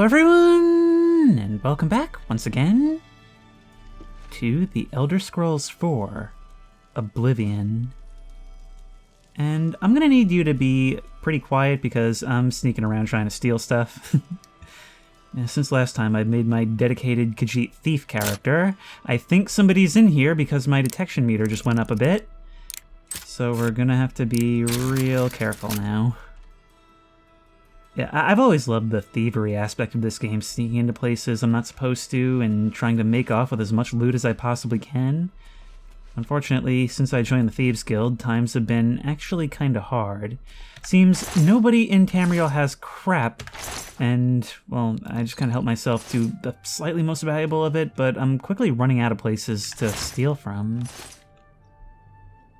Hello everyone, and welcome back once again to The Elder Scrolls 4, Oblivion. And I'm gonna need you to be pretty quiet because I'm sneaking around trying to steal stuff. Since last time I've made my dedicated Khajiit thief character, I think somebody's in here because my detection meter just went up a bit. So we're gonna have to be real careful now. Yeah, I've always loved the thievery aspect of this game, sneaking into places I'm not supposed to and trying to make off with as much loot as I possibly can. Unfortunately, since I joined the Thieves Guild, times have been actually kinda hard. Seems nobody in Tamriel has crap, and, well, I just kinda help myself to the slightly most valuable of it, but I'm quickly running out of places to steal from.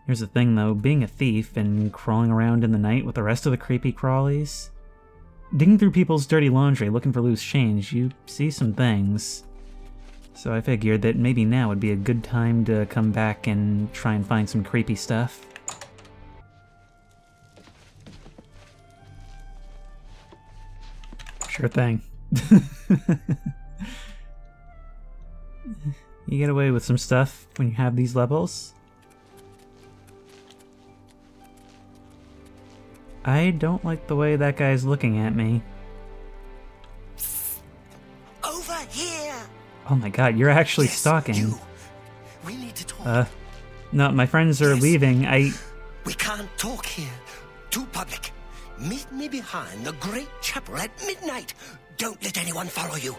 Here's the thing though, being a thief and crawling around in the night with the rest of the creepy crawlies, digging through people's dirty laundry looking for loose change, you see some things. So I figured that maybe now would be a good time to come back and try and find some creepy stuff. Sure thing. You get away with some stuff when you have these levels. I don't like the way that guy's looking at me. Over here. Oh my god, you're actually stalking. You. We need to talk. No, my friends are leaving. We can't talk here. Too public. Meet me behind the great chapel at midnight. Don't let anyone follow you.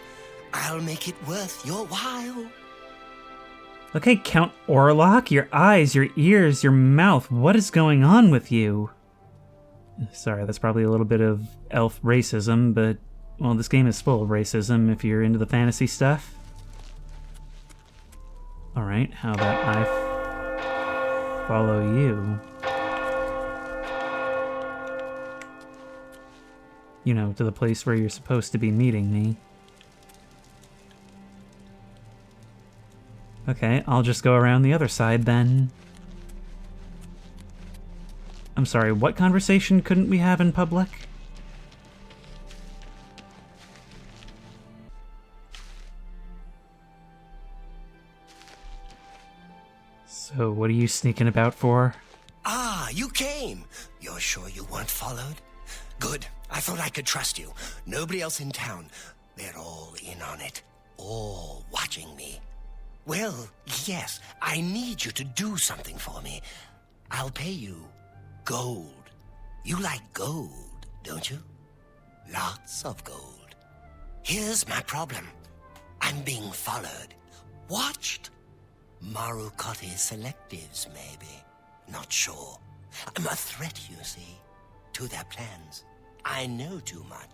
I'll make it worth your while. Okay, Count Orlok, your eyes, your ears, your mouth. What is going on with you? Sorry, that's probably a little bit of elf racism, but, well, this game is full of racism if you're into the fantasy stuff. Alright, how about I follow you? You know, to the place where you're supposed to be meeting me. Okay, I'll just go around the other side then. I'm sorry, what conversation couldn't we have in public? So, what are you sneaking about for? Ah, you came. You're sure you weren't followed? Good. I thought I could trust you. Nobody else in town. They're all in on it. All watching me. Well, yes, I need you to do something for me. I'll pay you. Gold. You like gold, don't you? Lots of gold. Here's my problem. I'm being followed. Watched. Marukati selectives, maybe. Not sure. I'm a threat, you see, to their plans. I know too much.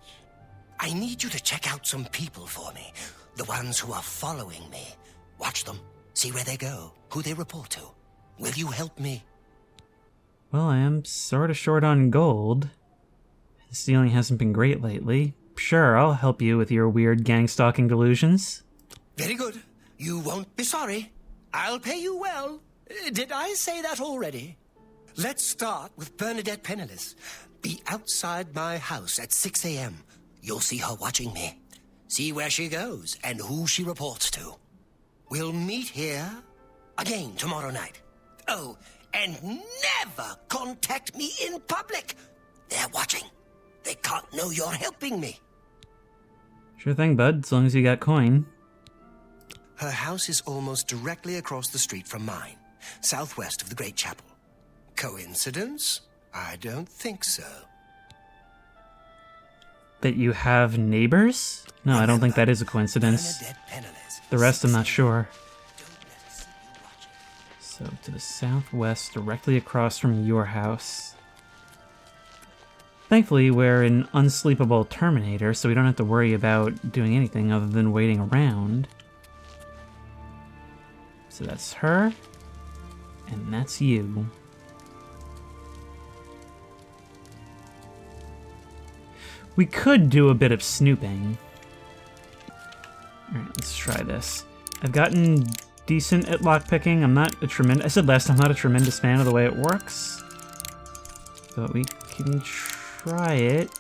I need you to check out some people for me. The ones who are following me. Watch them. See where they go. Who they report to. Will you help me? Well, I am sort of short on gold. Stealing hasn't been great lately. Sure, I'll help you with your weird gang-stalking delusions. Very good. You won't be sorry. I'll pay you well. Did I say that already? Let's start with Bernadette Penniless. Be outside my house at 6 a.m. You'll see her watching me. See where she goes and who she reports to. We'll meet here again tomorrow night. Oh, and never contact me in public. They're watching. They can't know you're helping me. Sure thing, bud, as long as you got coin. Her house is almost directly across the street from mine, southwest of the Great Chapel. Coincidence? I don't think so. That you have neighbors? No, I don't think that is a coincidence. The rest I'm not sure. So, to the southwest, directly across from your house. Thankfully, we're an unsleepable Terminator, so we don't have to worry about doing anything other than waiting around. So that's her, and that's you. We could do a bit of snooping. Alright, let's try this. I've gotten decent at lockpicking. I'm not a tremendous... I said last time, I'm not a tremendous fan of the way it works. But we can try it.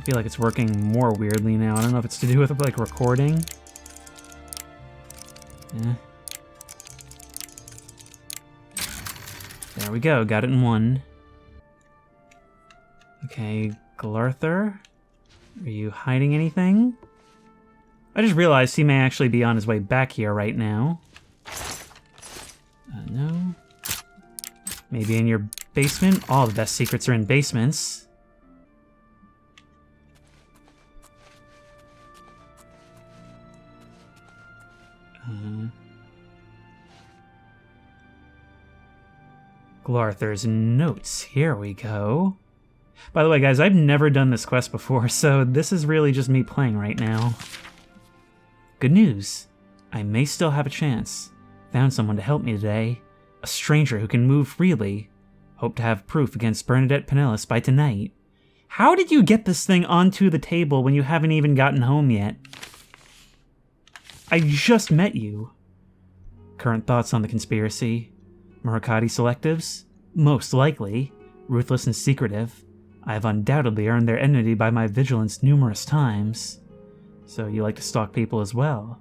I feel like it's working more weirdly now. I don't know if it's to do with, like, recording. Yeah. There we go, got it in one. Okay, Glarthur? Are you hiding anything? I just realized he may actually be on his way back here right now. No. Maybe in your basement? All the best secrets are in basements. Glarthur's notes. Here we go. By the way, guys, I've never done this quest before, so this is really just me playing right now. Good news. I may still have a chance. Found someone to help me today. A stranger who can move freely. Hope to have proof against Bernadette Pinellas by tonight. How did you get this thing onto the table when you haven't even gotten home yet? I just met you. Current thoughts on the conspiracy? Murakati selectives? Most likely. Ruthless and secretive. I have undoubtedly earned their enmity by my vigilance numerous times. So you like to stalk people as well?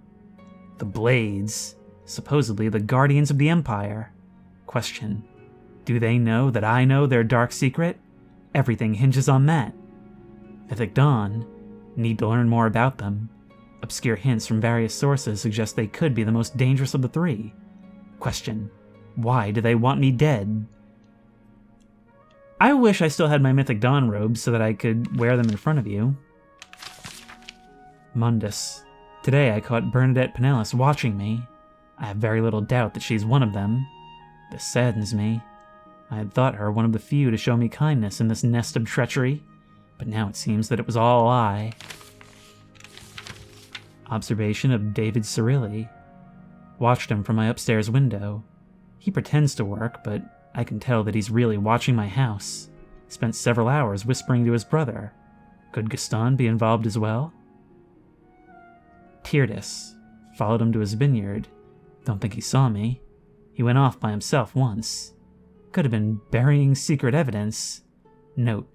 The Blades. Supposedly the guardians of the Empire. Question. Do they know that I know their dark secret? Everything hinges on that. Mythic Dawn. Need to learn more about them. Obscure hints from various sources suggest they could be the most dangerous of the three. Question. Why do they want me dead? I wish I still had my Mythic Dawn robes so that I could wear them in front of you. Mundus. Today I caught Bernadette Pinellas watching me. I have very little doubt that she's one of them. This saddens me. I had thought her one of the few to show me kindness in this nest of treachery, but now it seems that it was all a lie. Observation of David Cirilli. Watched him from my upstairs window. He pretends to work, but I can tell that he's really watching my house. Spent several hours whispering to his brother. Could Gaston be involved as well? Tyrdes. Followed him to his vineyard. Don't think he saw me. He went off by himself once. Could have been burying secret evidence. Note.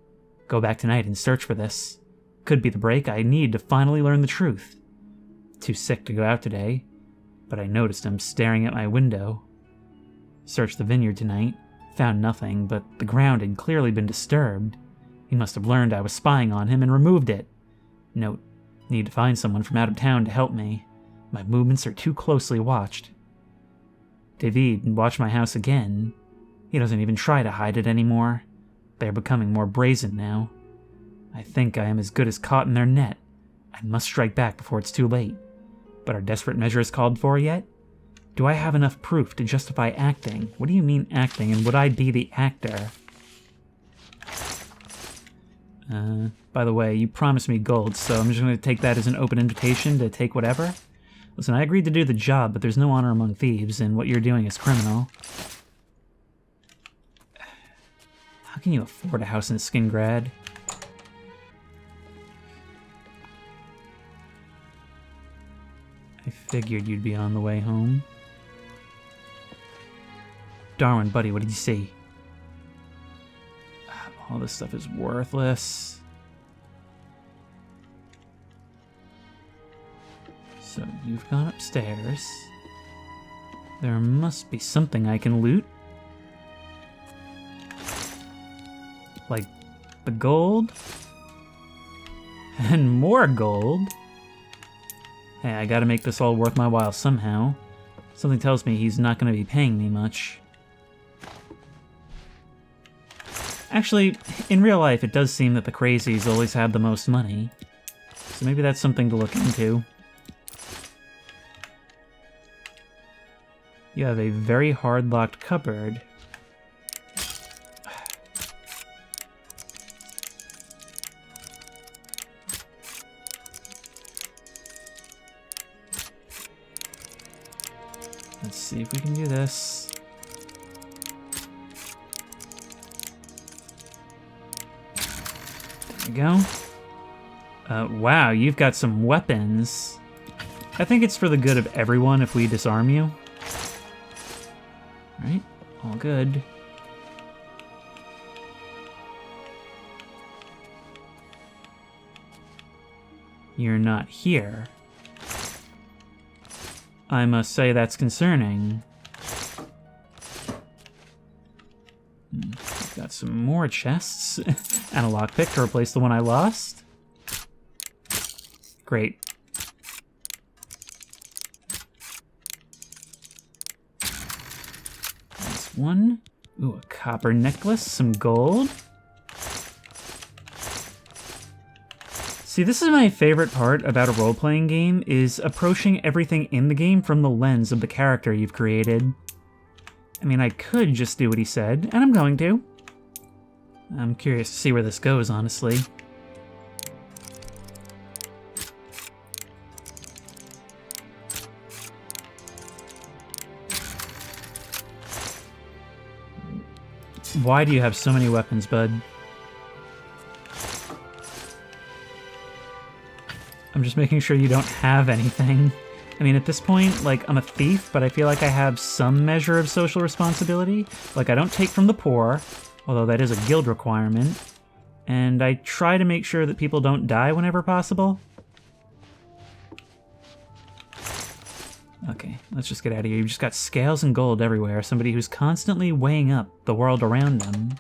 Go back tonight and search for this. Could be the break I need to finally learn the truth. Too sick to go out today, but I noticed him staring at my window. Searched the vineyard tonight. Found nothing, but the ground had clearly been disturbed. He must have learned I was spying on him and removed it. Note. Need to find someone from out of town to help me. My movements are too closely watched. David watched my house again. He doesn't even try to hide it anymore. They are becoming more brazen now. I think I am as good as caught in their net. I must strike back before it's too late. But are desperate measures called for yet? Do I have enough proof to justify acting? What do you mean acting, and would I be the actor? By the way, you promised me gold, so I'm just going to take that as an open invitation to take whatever. Listen, I agreed to do the job, but there's no honor among thieves, and what you're doing is criminal. How can you afford a house in Skingrad? I figured you'd be on the way home. Darwin, buddy, what did you see? All this stuff is worthless. So you've gone upstairs. There must be something I can loot. Like the gold? And more gold? Hey, I gotta make this all worth my while somehow. Something tells me he's not gonna be paying me much. Actually, in real life, it does seem that the crazies always have the most money. So maybe that's something to look into. You have a very hard-locked cupboard. Let's see if we can do this. There we go. Wow, you've got some weapons. I think it's for the good of everyone if we disarm you. Alright, all good. you're not here. I must say that's concerning. Got some more chests and a lockpick to replace the one I lost. Great. That's one. Ooh, a copper necklace, some gold. See, this is my favorite part about a role-playing game, is approaching everything in the game from the lens of the character you've created. I mean, I could just do what he said, and I'm going to. I'm curious to see where this goes, honestly. Why do you have so many weapons, bud? I'm just making sure you don't have anything. I mean, at this point, like, I'm a thief, but I feel like I have some measure of social responsibility. Like, I don't take from the poor, although that is a guild requirement. And I try to make sure that people don't die whenever possible. Okay, let's just get out of here. You've just got scales and gold everywhere. Somebody who's constantly weighing up the world around them.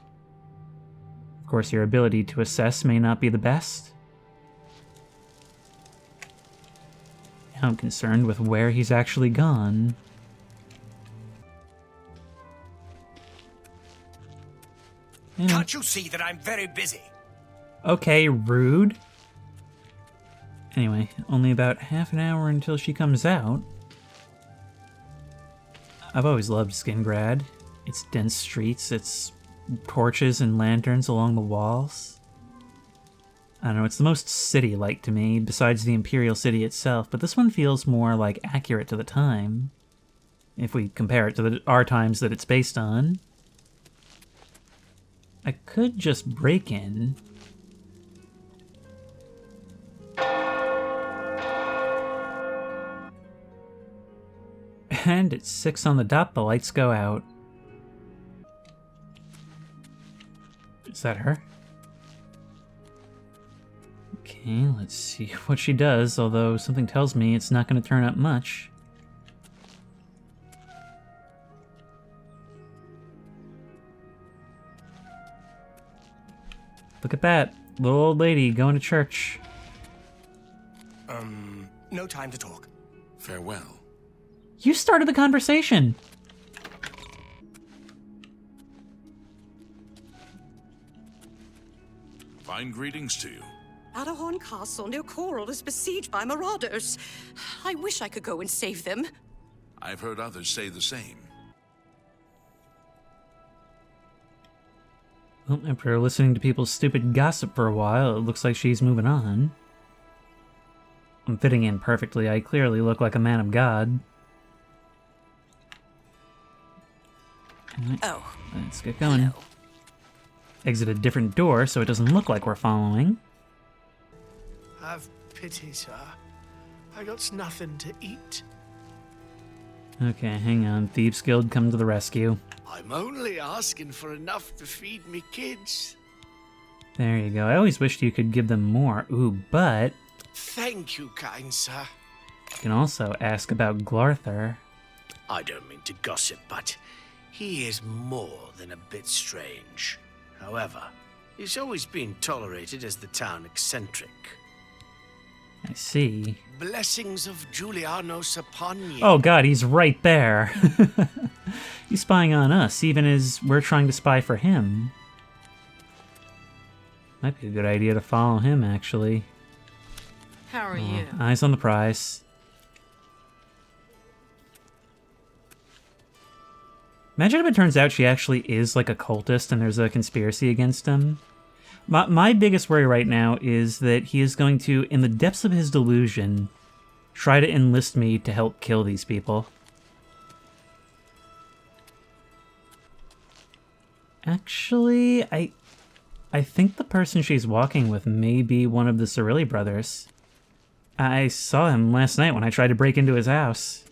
Of course, your ability to assess may not be the best. I'm concerned with where he's actually gone. Can't you see that I'm very busy? Okay, rude. Anyway, only about half an hour until she comes out. I've always loved Skingrad. Its dense streets, its torches and lanterns along the walls. I don't know, it's the most city-like to me, besides the Imperial City itself, but this one feels more, like, accurate to the time, if we compare it to our times that it's based on. I could just break in. And at 6 on the dot, the lights go out. Is that her? Okay, let's see what she does, although something tells me it's not going to turn up much. Look at that, little old lady going to church. No time to talk. Farewell. You started the conversation! Fine greetings to you. Adahorn Castle near Coral is besieged by marauders. I wish I could go and save them. I've heard others say the same. Well, after listening to people's stupid gossip for a while, it looks like she's moving on. I'm fitting in perfectly. I clearly look like a man of God. Right, Oh. let's get going. Hello. Exit a different door so it doesn't look like we're following. Have pity, sir. I got nothing to eat. Okay, hang on. Thieves Guild, come to the rescue. I'm only asking for enough to feed me kids. There you go. I always wished you could give them more. Ooh, but Thank you, kind sir. you can also ask about Glarther. I don't mean to gossip, but he is more than a bit strange. However, he's always been tolerated as the town eccentric. I see. Blessings of Julianos upon you. Oh god, he's right there. He's spying on us, even as we're trying to spy for him. Might be a good idea to follow him, actually. How are you? Eyes on the prize. Imagine if it turns out she actually is like a cultist and there's a conspiracy against him. My biggest worry right now is that he is going to, in the depths of his delusion, try to enlist me to help kill these people. Actually, I think the person she's walking with may be one of the Cirilli brothers. I saw him last night when I tried to break into his house.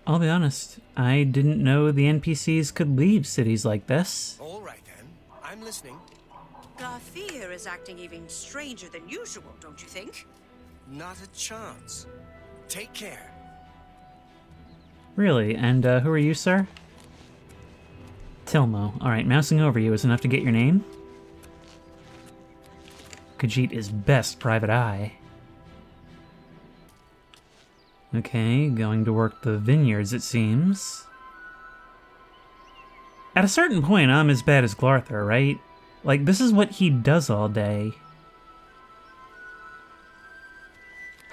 I'll be honest, I didn't know the NPCs could leave cities like this. All right, then. I'm listening. Garthir is acting even stranger than usual, don't you think? Not a chance. Take care. Really? And who are you, sir? Tilmo. Alright, mousing over you is enough to get your name? Khajiit is best private eye. Okay, going to work the vineyards, it seems. At a certain point, I'm as bad as Glarthur, right? Like, this is what he does all day.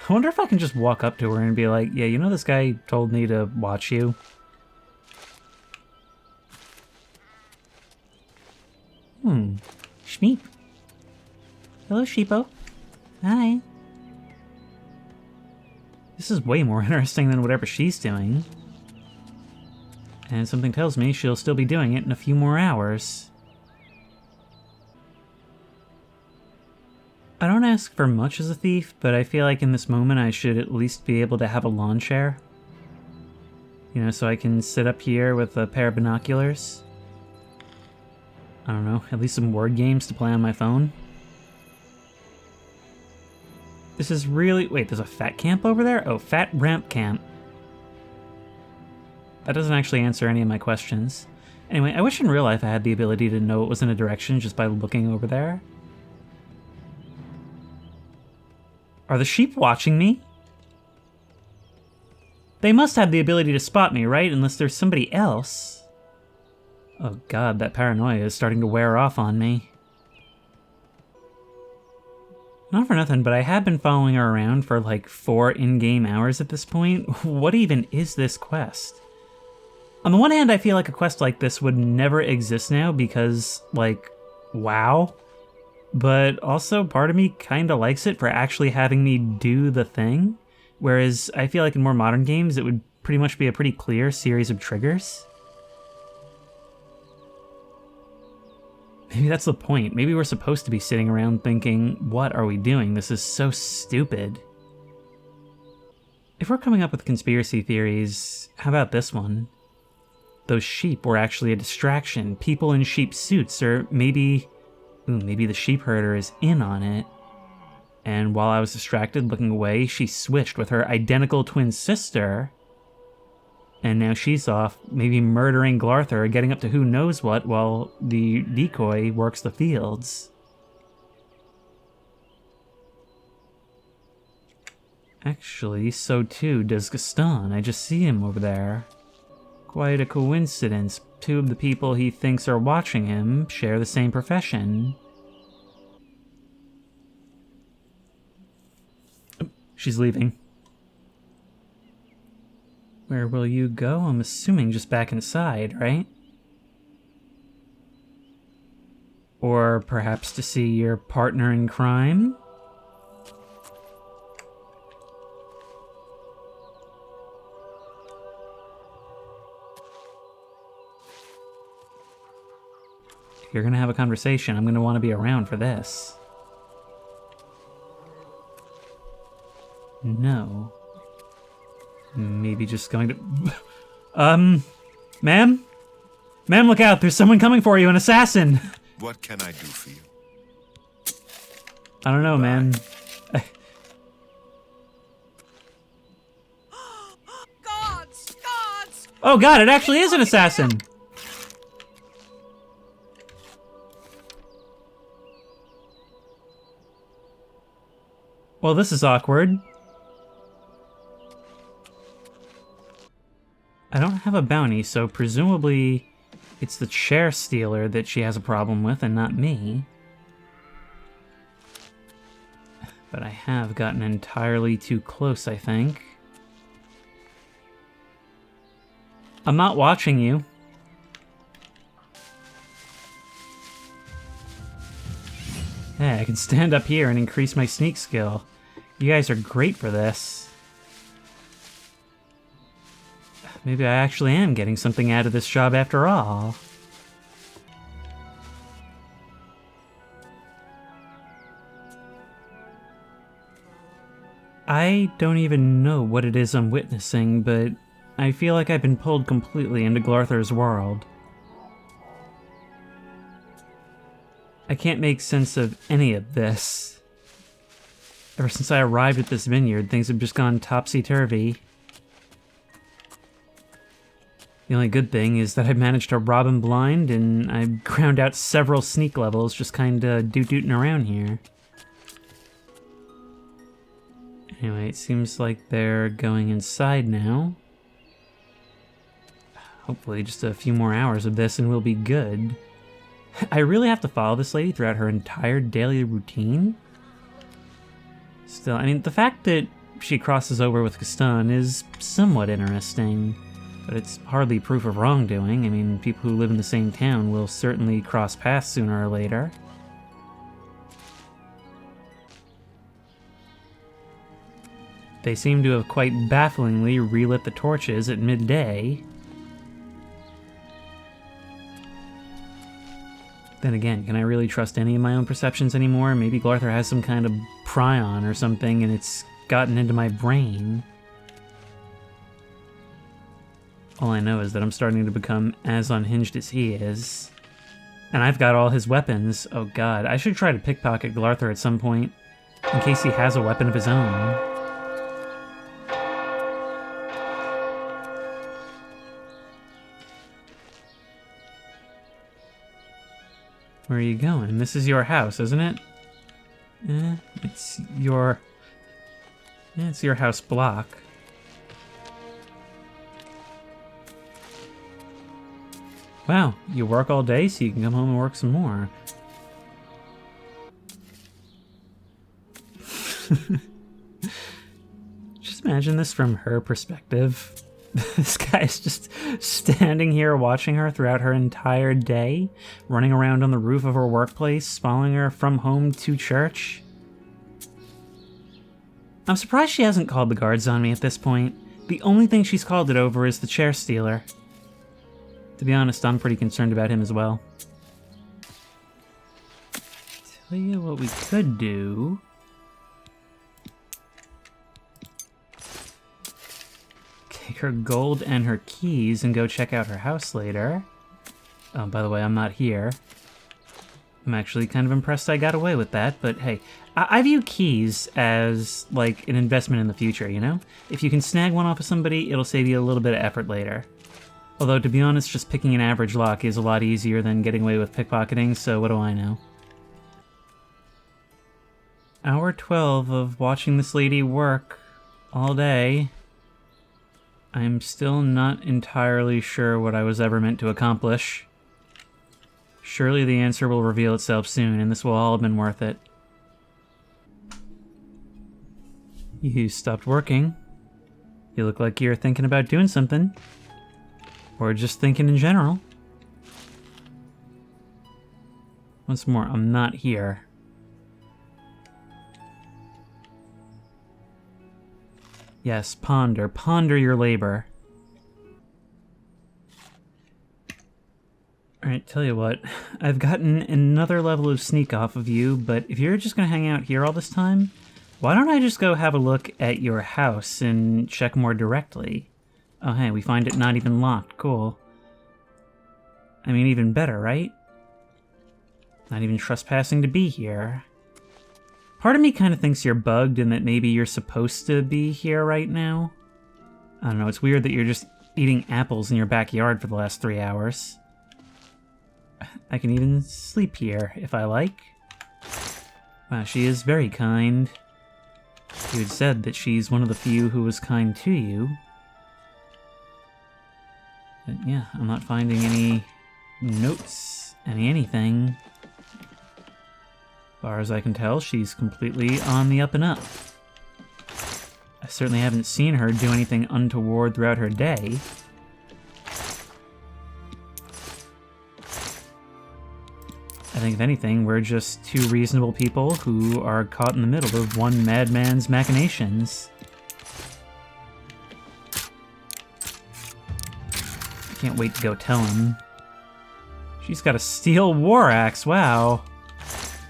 I wonder if I can just walk up to her and be like, yeah, you know this guy told me to watch you? Sheep. Hello, Sheepo. Hi. This is way more interesting than whatever she's doing. And something tells me she'll still be doing it in a few more hours. I don't ask for much as a thief, but I feel like in this moment I should at least be able to have a lawn chair. You know, so I can sit up here with a pair of binoculars. I don't know, at least some word games to play on my phone. This is really... Wait, there's a fat camp over there? Oh, fat ramp camp. That doesn't actually answer any of my questions. Anyway, I wish in real life I had the ability to know it was in a direction just by looking over there. Are the sheep watching me? They must have the ability to spot me, right? Unless there's somebody else. Oh god, that paranoia is starting to wear off on me. Not for nothing, but I have been following her around for like 4 in-game hours at this point. What even is this quest? On the one hand, I feel like a quest like this would never exist now because, like, wow. But also, part of me kinda likes it for actually having me do the thing. Whereas, I feel like in more modern games, it would pretty much be a pretty clear series of triggers. Maybe that's the point. Maybe we're supposed to be sitting around thinking, what are we doing? This is so stupid. If we're coming up with conspiracy theories, how about this one? Those sheep were actually a distraction. People in sheep suits, or maybe... Ooh, maybe the sheep herder is in on it. And while I was distracted looking away, she switched with her identical twin sister. And now she's off, maybe murdering Glarthur, getting up to who knows what, while the decoy works the fields. Actually, so too does Gaston. I just see him over there. Quite a coincidence. 2 of the people he thinks are watching him share the same profession. Oh, she's leaving. Where will you go? I'm assuming just back inside, right? Or perhaps to see your partner in crime? If you're gonna have a conversation, I'm gonna want to be around for this. No. Maybe just going to... Ma'am? Ma'am, look out! There's someone coming for you, an assassin! What can I do for you? I don't know, man. Guards! Guards! Oh god, it actually is an assassin! Well, this is awkward. I don't have a bounty, so presumably it's the chair stealer that she has a problem with and not me. But I have gotten entirely too close, I think. I'm not watching you. Hey, I can stand up here and increase my sneak skill. You guys are great for this. Maybe I actually am getting something out of this job after all. I don't even know what it is I'm witnessing, but I feel like I've been pulled completely into Glarthur's world. I can't make sense of any of this. Ever since I arrived at this vineyard, things have just gone topsy-turvy. The only good thing is that I managed to rob him blind, and I ground out several sneak levels just kinda doot-dooting around here. Anyway, it seems like they're going inside now. Hopefully just a few more hours of this and we'll be good. I really have to follow this lady throughout her entire daily routine? Still, I mean, the fact that she crosses over with Gaston is somewhat interesting, but it's hardly proof of wrongdoing. I mean, people who live in the same town will certainly cross paths sooner or later. They seem to have quite bafflingly relit the torches at midday. Then again, can I really trust any of my own perceptions anymore? Maybe Glarthur has some kind of prion or something and it's gotten into my brain. All I know is that I'm starting to become as unhinged as he is. And I've got all his weapons. Oh god, I should try to pickpocket Glarthur at some point, in case he has a weapon of his own. Where are you going? This is your house, isn't it? It's your house block. Wow, you work all day so you can come home and work some more. Just imagine this from her perspective. This guy's just standing here watching her throughout her entire day, running around on the roof of her workplace, following her from home to church. I'm surprised she hasn't called the guards on me at this point. The only thing she's called it over is the chair stealer. To be honest, I'm pretty concerned about him as well. Tell you what we could do. Take her gold and her keys and go check out her house later. Oh, by the way, I'm not here. I'm actually kind of impressed I got away with that, but hey, I view keys as like an investment in the future, you know? If you can snag one off of somebody, it'll save you a little bit of effort later. Although, to be honest, just picking an average lock is a lot easier than getting away with pickpocketing, so what do I know? Hour 12 of watching this lady work all day. I'm still not entirely sure what I was ever meant to accomplish. Surely the answer will reveal itself soon, and this will all have been worth it. You stopped working. You look like you're thinking about doing something. Or just thinking in general. Once more, I'm not here. Yes, ponder. Ponder your labor. Alright, tell you what. I've gotten another level of sneak off of you, but if you're just gonna hang out here all this time, why don't I just go have a look at your house and check more directly? Oh hey, we find it not even locked. Cool. I mean, even better, right? Not even trespassing to be here. Part of me kind of thinks you're bugged and that maybe you're supposed to be here right now. I don't know, it's weird that you're just eating apples in your backyard for the last 3 hours. I can even sleep here if I like. Wow, she is very kind. You had said that she's one of the few who was kind to you. But yeah, I'm not finding any notes, anything. As far as I can tell, she's completely on the up and up. I certainly haven't seen her do anything untoward throughout her day. I think if anything, we're just two reasonable people who are caught in the middle of one madman's machinations. I can't wait to go tell him. She's got a steel war axe, wow.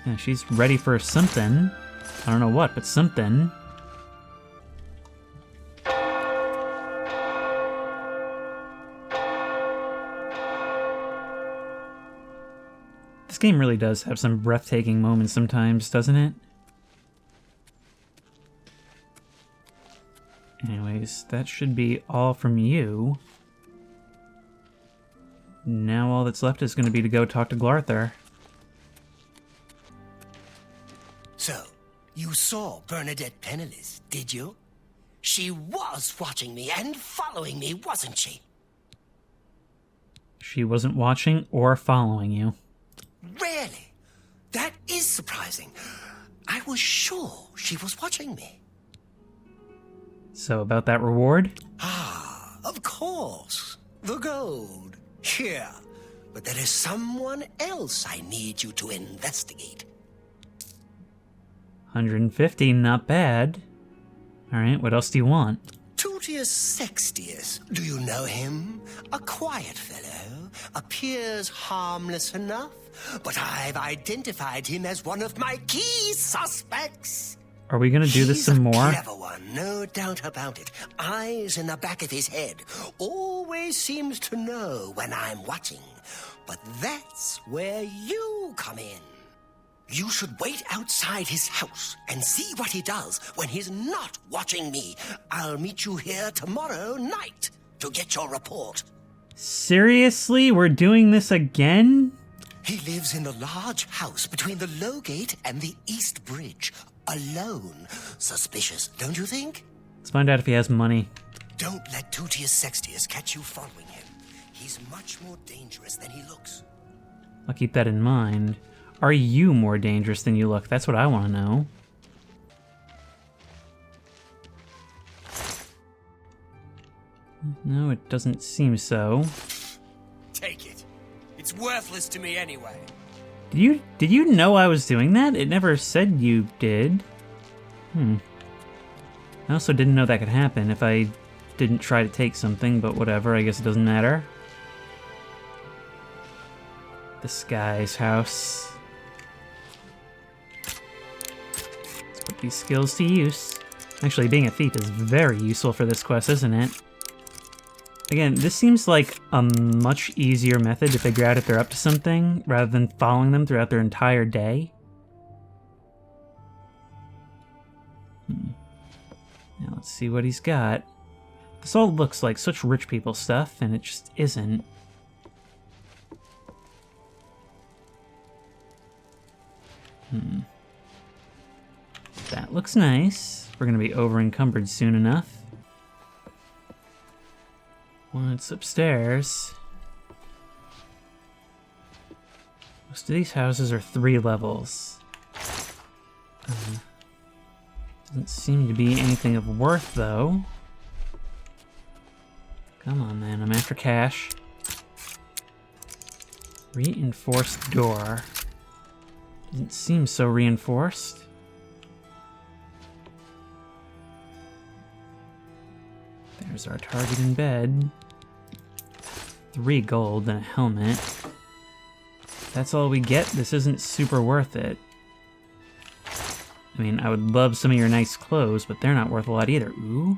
Yeah, she's ready for something. I don't know what, but something. game really does have some breathtaking moments sometimes, doesn't it? Anyways, that should be all from you. Now all that's left is going to be to go talk to Glarther. So, you saw Bernadette penniless, did you? She was watching me and following me, wasn't she? She wasn't watching or following you. Really? That is surprising. I was sure she was watching me. So about that reward? Ah, of course. The gold. Here. But there is someone else I need you to investigate. 150, not bad. Alright, what else do you want? Tutius Sextius, do you know him? A quiet fellow, appears harmless enough, but I've identified him as one of my key suspects. Are we gonna do this some more? He's a clever one, no doubt about it. Eyes in the back of his head. Always seems to know when I'm watching. But that's where you come in. You should wait outside his house and see what he does when he's not watching me. I'll meet you here tomorrow night to get your report. Seriously? We're doing this again? He lives in the large house between the Low Gate and the East Bridge. Alone. Suspicious, don't you think? Let's find out if he has money. Don't let Tutius Sextius catch you following him. He's much more dangerous than he looks. I'll keep that in mind. Are you more dangerous than you look? That's what I want to know. No, it doesn't seem so. Take it. It's worthless to me anyway. Did you know I was doing that? It never said you did. I also didn't know that could happen if I didn't try to take something, but whatever, I guess it doesn't matter. This guy's house. Let's put these skills to use. Actually, being a thief is very useful for this quest, isn't it? Again, this seems like a much easier method to figure out if they're up to something, rather than following them throughout their entire day. Now let's see what he's got. This all looks like such rich people stuff, and it just isn't. That looks nice. We're gonna be over-encumbered soon enough. What's upstairs? Most of these houses are 3 levels. Doesn't seem to be anything of worth, though. Come on, man. I'm after cash. Reinforced door. Doesn't seem so reinforced. There's our target in bed. 3 gold and a helmet. That's all we get. This isn't super worth it. I mean, I would love some of your nice clothes, but they're not worth a lot either. Ooh.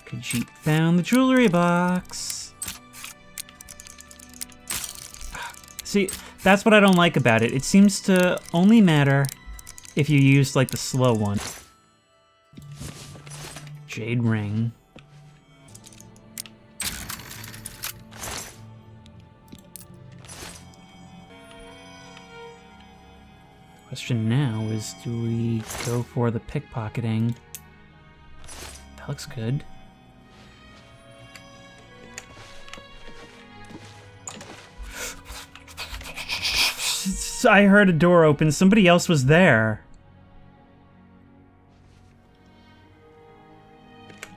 Khajiit found the jewelry box. See, that's what I don't like about it. It seems to only matter if you use, like, the slow one. Jade ring. Question now is, do we go for the pickpocketing? That looks good. I heard a door open. Somebody else was there.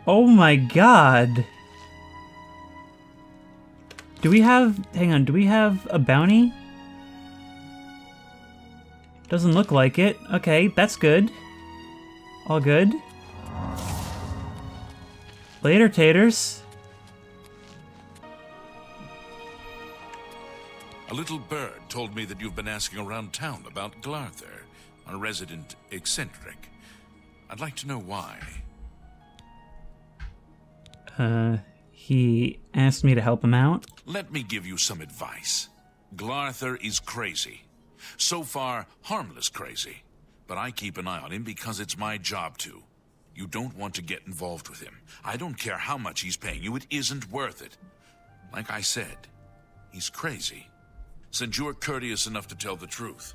Oh my god. Do we have... Hang on, do we have a bounty? Doesn't look like it. Okay, that's good. All good. Later, taters. A little bird told me that you've been asking around town about Glarther, a resident eccentric. I'd like to know why. He asked me to help him out. Let me give you some advice. Glarther is crazy. So far, harmless crazy. But I keep an eye on him because it's my job to. You don't want to get involved with him. I don't care how much he's paying you, it isn't worth it. Like I said, he's crazy. Since you're courteous enough to tell the truth,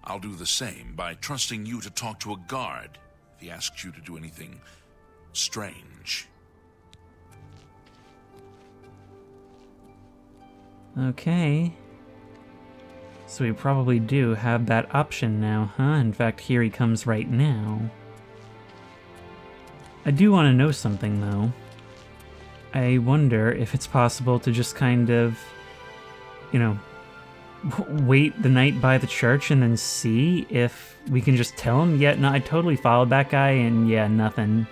I'll do the same by trusting you to talk to a guard if he asks you to do anything strange. Okay. So we probably do have that option now, huh? In fact, here he comes right now. I do want to know something, though. I wonder if it's possible to just kind of, you know, wait the night by the church and then see if we can just tell him, yeah, no, I totally followed that guy, and yeah, nothing.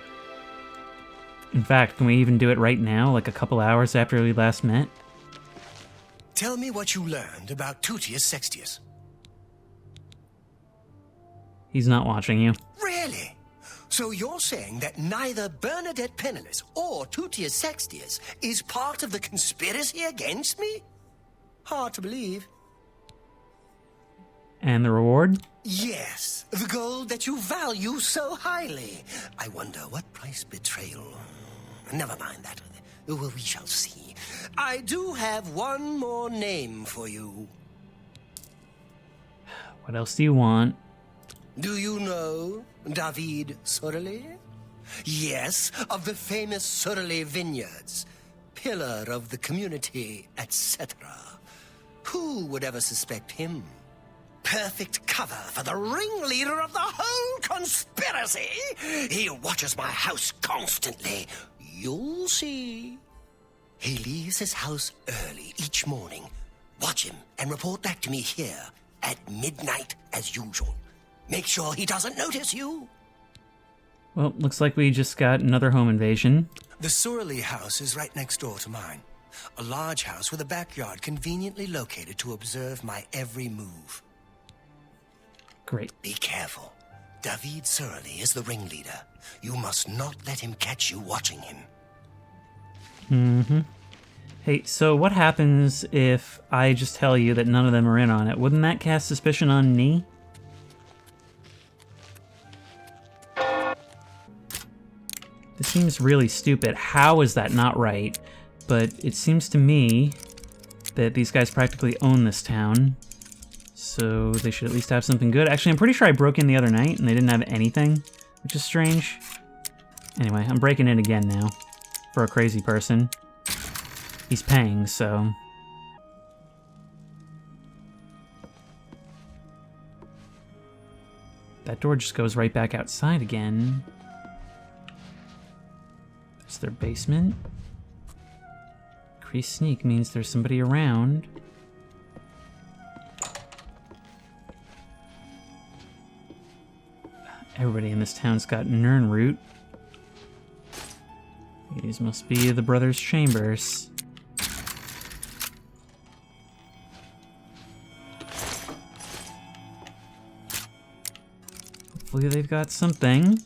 In fact, can we even do it right now, like a couple hours after we last met? Tell me what you learned about Tutius Sextius. He's not watching you. Really? So you're saying that neither Bernadette Penniless or Tutius Sextius is part of the conspiracy against me? Hard to believe. And the reward? Yes, the gold that you value so highly. I wonder what price betrayal... Never mind that. Well, we shall see. I do have one more name for you. What else do you want? Do you know David Sorelli? Yes, of the famous Sorelli vineyards. Pillar of the community, etc. Who would ever suspect him? Perfect cover for the ringleader of the whole conspiracy. He watches my house constantly. You'll see. He leaves his house early each morning. Watch him and report back to me here at midnight as usual. Make sure he doesn't notice you. Well, looks like we just got another home invasion. The Sorelli house is right next door to mine. A large house with a backyard conveniently located to observe my every move. Great. Be careful. David Sorelli is the ringleader. You must not let him catch you watching him. Mm-hmm. Hey, so what happens if I just tell you that none of them are in on it? Wouldn't that cast suspicion on me? This seems really stupid. How is that not right? But it seems to me that these guys practically own this town. So they should at least have something good. Actually, I'm pretty sure I broke in the other night and they didn't have anything, which is strange. Anyway, I'm breaking in again now for a crazy person. He's paying, so... That door just goes right back outside again. There's their basement. Increased sneak means there's somebody around. Everybody in this town's got Nirnroot. These must be the brothers' chambers. Hopefully they've got something.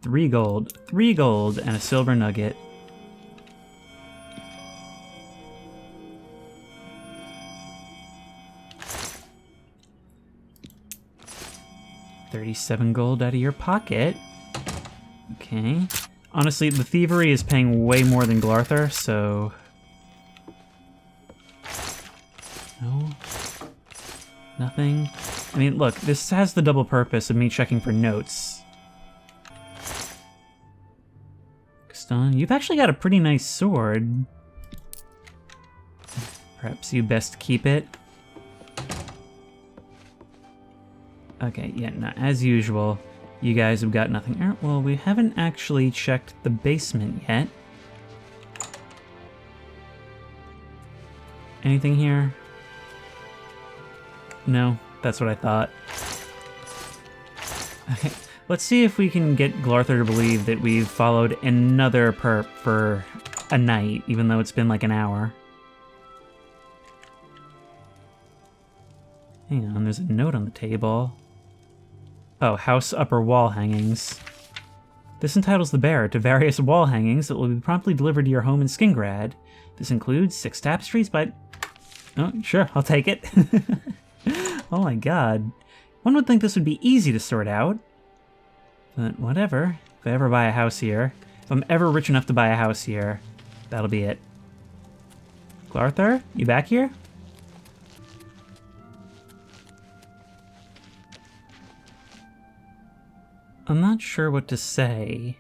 Three gold, and a silver nugget. $37 gold out of your pocket. Okay. Honestly, the thievery is paying way more than Glarther, so... No. Nothing. I mean, look, this has the double purpose of me checking for notes. Stone, you've actually got a pretty nice sword. Perhaps you best keep it. Okay, yeah, no, as usual, you guys have got nothing. Well, we haven't actually checked the basement yet. Anything here? No, that's what I thought. Okay, let's see if we can get Glarther to believe that we've followed another perp for a night, even though it's been like an hour. Hang on, there's a note on the table. Oh, house upper wall hangings. This entitles the bearer to various wall hangings that will be promptly delivered to your home in Skingrad. This includes 6 tapestries, but... Oh, sure, I'll take it. Oh my god. One would think this would be easy to sort out. But whatever. If I ever buy a house here, if I'm ever rich enough to buy a house here, that'll be it. Glarthur, you back here? I'm not sure what to say.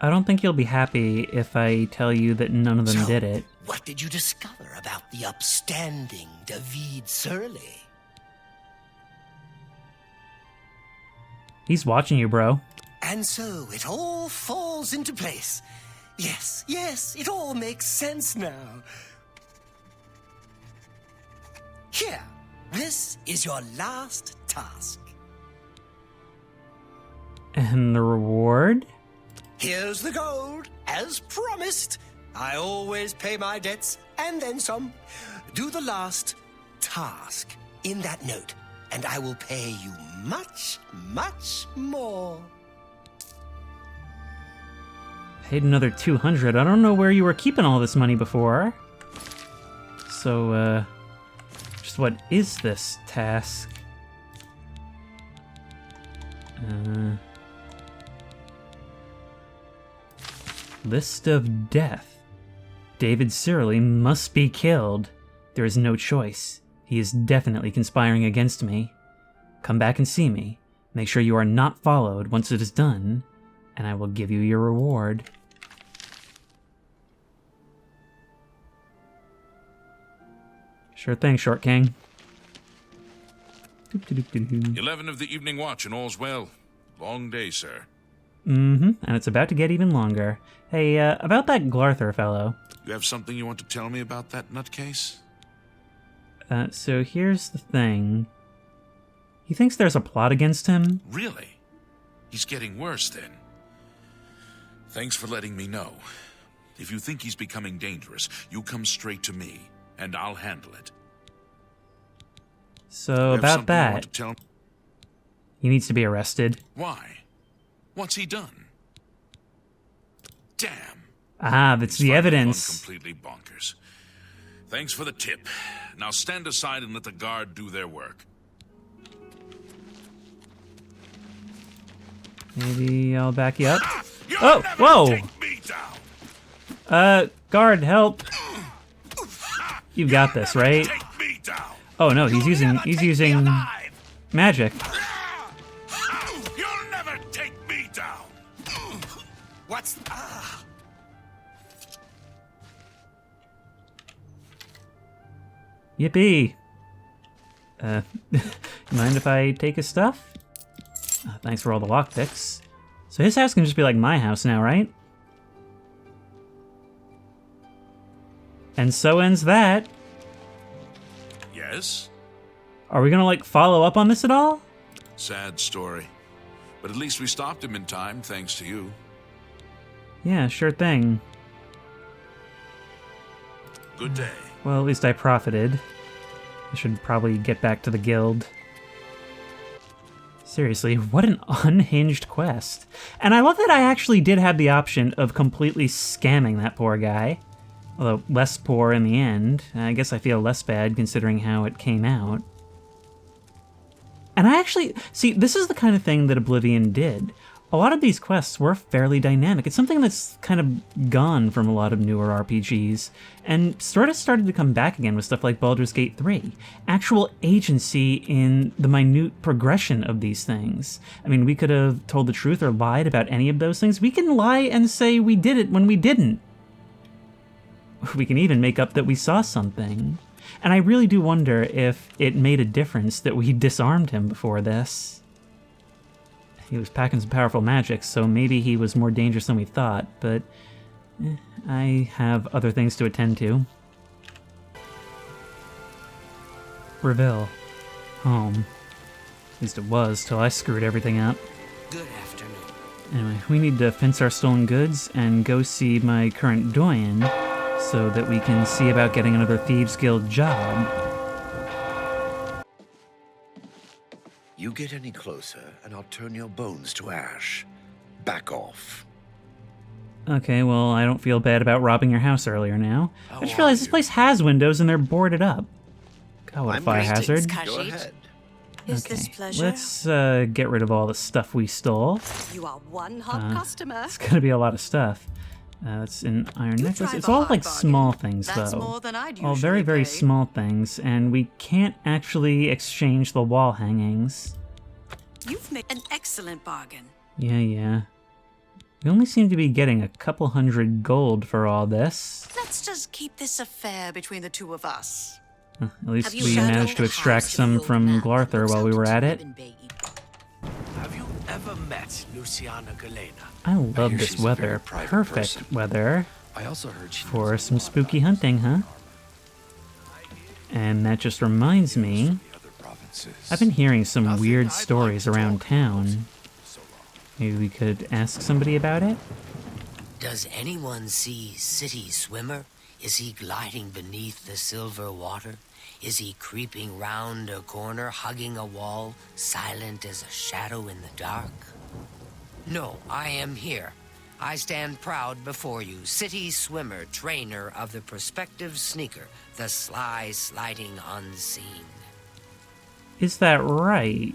I don't think you'll be happy if I tell you that none of them did it. What did you discover about the upstanding David Surly? He's watching you, bro. And so it all falls into place. Yes, yes, it all makes sense now. Here, this is your last task. And the reward? Here's the gold, as promised. I always pay my debts, and then some. Do the last task in that note, and I will pay you much, much more. Paid another 200. I don't know where you were keeping all this money before. So, just what is this task? List of death. David Surly must be killed. There is no choice. He is definitely conspiring against me. Come back and see me. Make sure you are not followed once it is done, and I will give you your reward. Sure thing, Short King. 11 of the evening watch and all's well. Long day, sir. And it's about to get even longer. Hey, about that Glarthur fellow. You have something you want to tell me about that nutcase? So here's the thing. He thinks there's a plot against him. Really? He's getting worse, then. Thanks for letting me know. If you think he's becoming dangerous, you come straight to me, and I'll handle it. So about that, he needs to be arrested. Why? What's he done? Damn. Ah, that's the evidence. Completely bonkers. Thanks for the tip. Now stand aside and let the guard do their work. Maybe I'll back you up. You'll Oh, never whoa! take me down. Guard, help! You got this, right? Take me down. Oh no, he's using magic. You'll never take me down. What's... Yippee! Mind if I take his stuff? Thanks for all the lockpicks. So his house can just be like my house now, right? And so ends that. Yes? Are we gonna, like, follow up on this at all? Sad story. But at least we stopped him in time, thanks to you. Yeah, sure thing. Good day. Well, at least I profited. I should probably get back to the guild. Seriously, what an unhinged quest. And I love that I actually did have the option of completely scamming that poor guy. Although less poor in the end. I guess I feel less bad considering how it came out. And I actually... See, this is the kind of thing that Oblivion did. A lot of these quests were fairly dynamic. It's something that's kind of gone from a lot of newer RPGs, and sort of started to come back again with stuff like Baldur's Gate 3. Actual agency in the minute progression of these things. I mean, we could have told the truth or lied about any of those things. We can lie and say we did it when we didn't. We can even make up that we saw something. And I really do wonder if it made a difference that we disarmed him before this. He was packing some powerful magic, so maybe he was more dangerous than we thought, but I have other things to attend to. Reveille. Home. At least it was, till I screwed everything up. Good afternoon. Anyway, we need to fence our stolen goods and go see my current doyen, so that we can see about getting another Thieves Guild job. You get any closer, and I'll turn your bones to ash. Back off. Okay, well, I don't feel bad about robbing your house earlier now. I just realized this place has windows and they're boarded up. God, what a fire hazard. Go ahead. Is Okay, this pleasure? let's get rid of all the stuff we stole. You are one hot customer. It's gonna be a lot of stuff. It's an iron necklace. drive It's a all hard like bargain. small things, That's though. more than I'd All very, usually very pay. small things, and we can't actually exchange the wall hangings. You've made an excellent bargain. Yeah. We only seem to be getting a couple hundred gold for all this. Let's just keep this affair between the two of us. At least Have you we shadowed managed to the extract house some of the from old man Glarther that while we looks were out at to it. Have you ever met Luciana Galena? I love hear this she's a very weather. private Perfect person. weather I also heard she for knows a some lot spooky about hunting, huh? And that just reminds me, the other provinces. I've been hearing some Nothing weird I'd stories like to around talk town. Maybe we could ask somebody about it? Does anyone see City Swimmer? Is he gliding beneath the silver water? Is he creeping round a corner, hugging a wall, silent as a shadow in the dark? No, I am here. I stand proud before you, City Swimmer, trainer of the prospective sneaker, the sly sliding unseen. Is that right?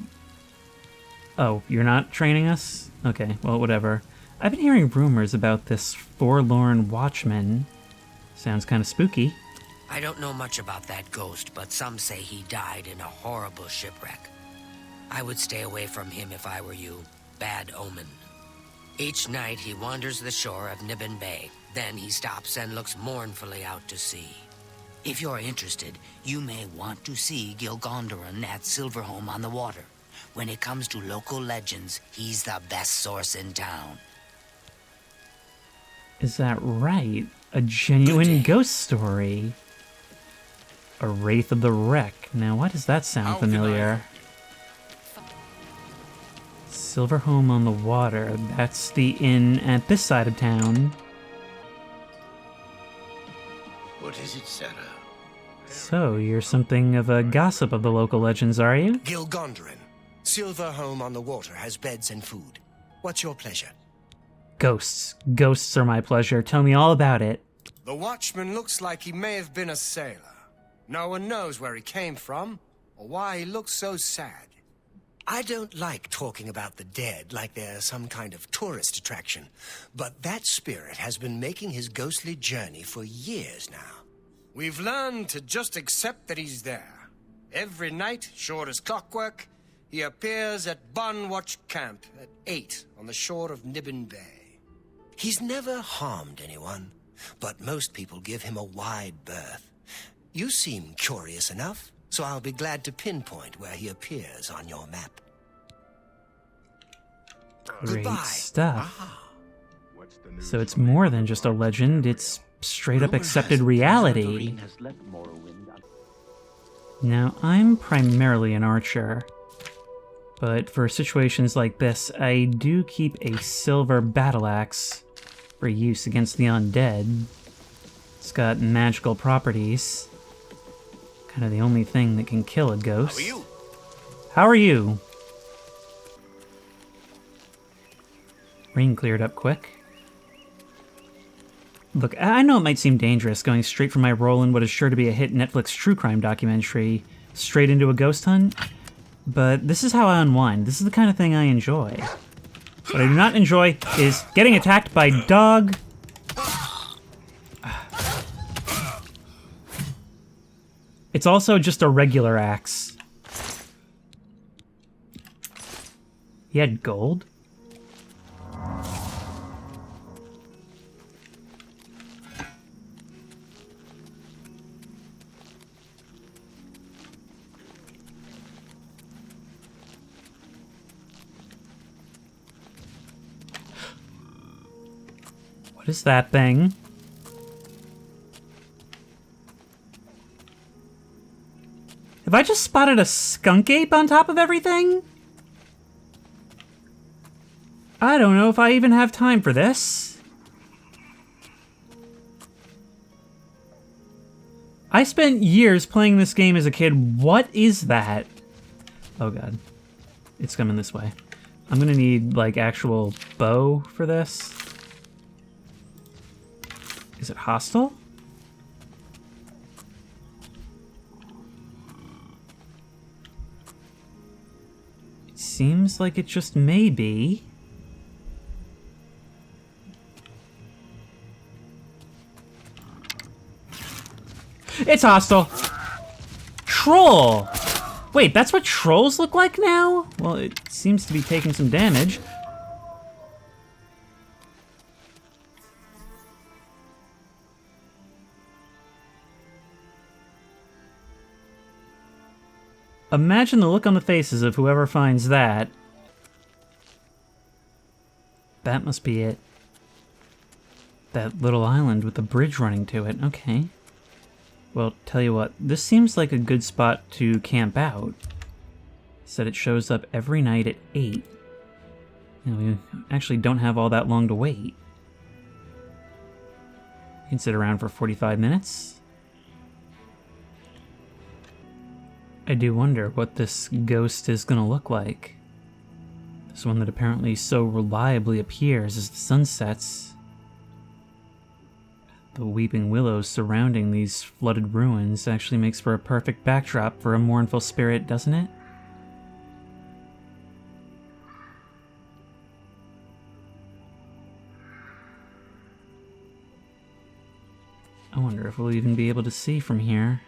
Oh, you're not training us? Okay, well, whatever. I've been hearing rumors about this forlorn watchman. Sounds kind of spooky. I don't know much about that ghost, but some say he died in a horrible shipwreck. I would stay away from him if I were you. Bad omen. Each night he wanders the shore of Nibbin Bay. Then he stops and looks mournfully out to sea. If you're interested, you may want to see Gilgondoran at Silverhome on the water. When it comes to local legends, he's the best source in town. Is that right? A genuine Good day. ghost story. A Wraith of the Wreck. Now, why does that sound How can familiar? Silverhome on the Water. That's the inn at this side of town. What is it, Sarah? So, you're something of a gossip of the local legends, are you? Gilgondoran. Silver Home on the Water has beds and food. What's your pleasure? Ghosts. Ghosts are my pleasure. Tell me all about it. The watchman looks like he may have been a sailor. No one knows where he came from, or why he looks so sad. I don't like talking about the dead like they're some kind of tourist attraction, but that spirit has been making his ghostly journey for years now. We've learned to just accept that he's there. Every night, sure as clockwork, he appears at Bunwatch Camp at 8 on the shore of Nibbin Bay. He's never harmed anyone, but most people give him a wide berth. You seem curious enough, so I'll be glad to pinpoint where he appears on your map. Great Goodbye. stuff. So it's more than just a legend, it's straight up accepted reality. Now, I'm primarily an archer, but for situations like this, I do keep a silver battle axe for use against the undead. It's got magical properties. Kind of the only thing that can kill a ghost. How are you? How are you? Rain cleared up quick. Look, I know it might seem dangerous going straight from my role in what is sure to be a hit Netflix true crime documentary straight into a ghost hunt, but this is how I unwind. This is the kind of thing I enjoy. What I do not enjoy is getting attacked by dog. It's also just a regular axe. He had gold? What is that thing? Have I just spotted a skunk ape on top of everything? I don't know if I even have time for this. I spent years playing this game as a kid. What is that? Oh god. It's coming this way. I'm gonna need, like, actual bow for this. Is it hostile? It seems like it just may be. It's hostile! Troll! Wait, that's what trolls look like now? Well, it seems to be taking some damage. Imagine the look on the faces of whoever finds that. That must be it. That little island with the bridge running to it. Okay. Well, tell you what, this seems like a good spot to camp out. Said it shows up every night at 8. And we actually don't have all that long to wait. You can sit around for 45 minutes. I do wonder what this ghost is gonna look like. This one that apparently so reliably appears as the sun sets. The weeping willows surrounding these flooded ruins actually makes for a perfect backdrop for a mournful spirit, doesn't it? I wonder if we'll even be able to see from here.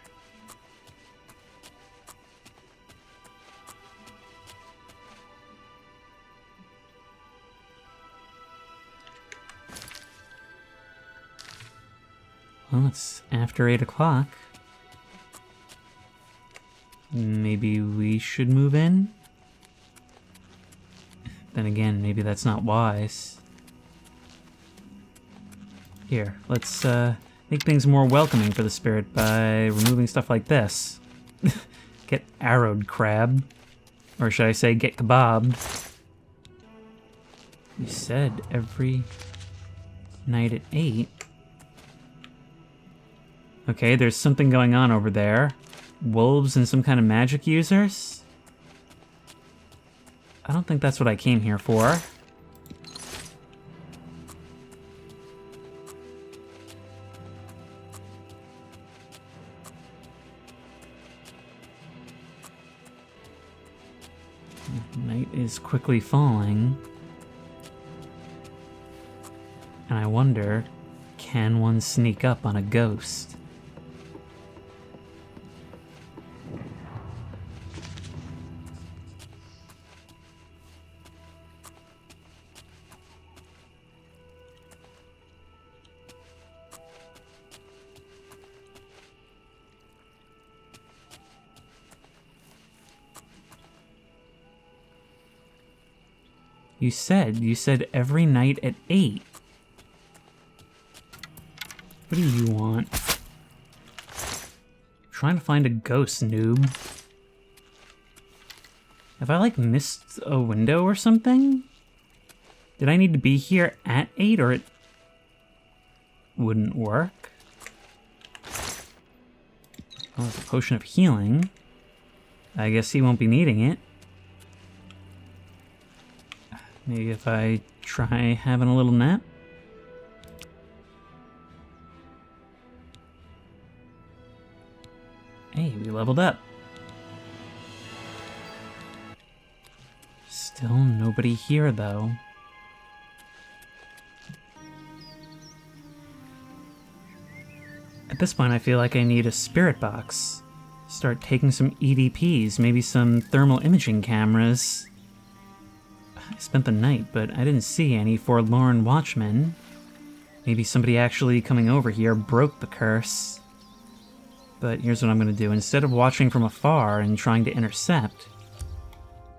Well, it's after 8 o'clock. Maybe we should move in? Then again, maybe that's not wise. Here, let's make things more welcoming for the spirit by removing stuff like this. Get arrowed, crab. Or should I say, get kebabbed. You said every night at 8. Okay, there's something going on over there. Wolves and some kind of magic users? I don't think that's what I came here for. Night is quickly falling. And I wonder, can one sneak up on a ghost? You said every night at 8. What do you want? Trying to find a ghost, noob. Have I, like, missed a window or something? Did I need to be here at 8 or it wouldn't work? Oh, it's a potion of healing. I guess he won't be needing it. Maybe if I try having a little nap? Hey, we leveled up. Still nobody here, though. At this point, I feel like I need a spirit box. Start taking some EVPs, maybe some thermal imaging cameras. I spent the night, but I didn't see any forlorn watchmen. Maybe somebody actually coming over here broke the curse. But here's what I'm going to do. Instead of watching from afar and trying to intercept,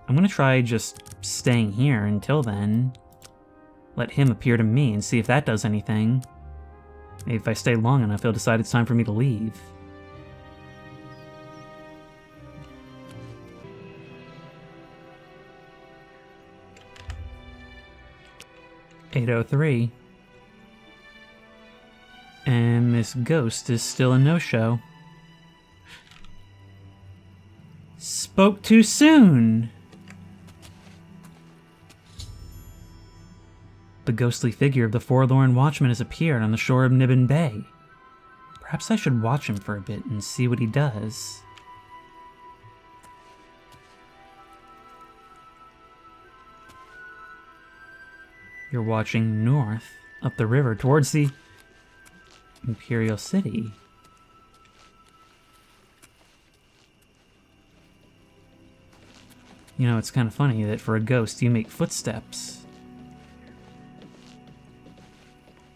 I'm going to try just staying here until then. Let him appear to me and see if that does anything. Maybe if I stay long enough, he'll decide it's time for me to leave. $8:03. And this ghost is still a no-show. Spoke too soon! The ghostly figure of the forlorn watchman has appeared on the shore of Nibbin Bay. Perhaps I should watch him for a bit and see what he does. You're watching north, up the river, towards the Imperial City. You know, it's kind of funny that for a ghost you make footsteps.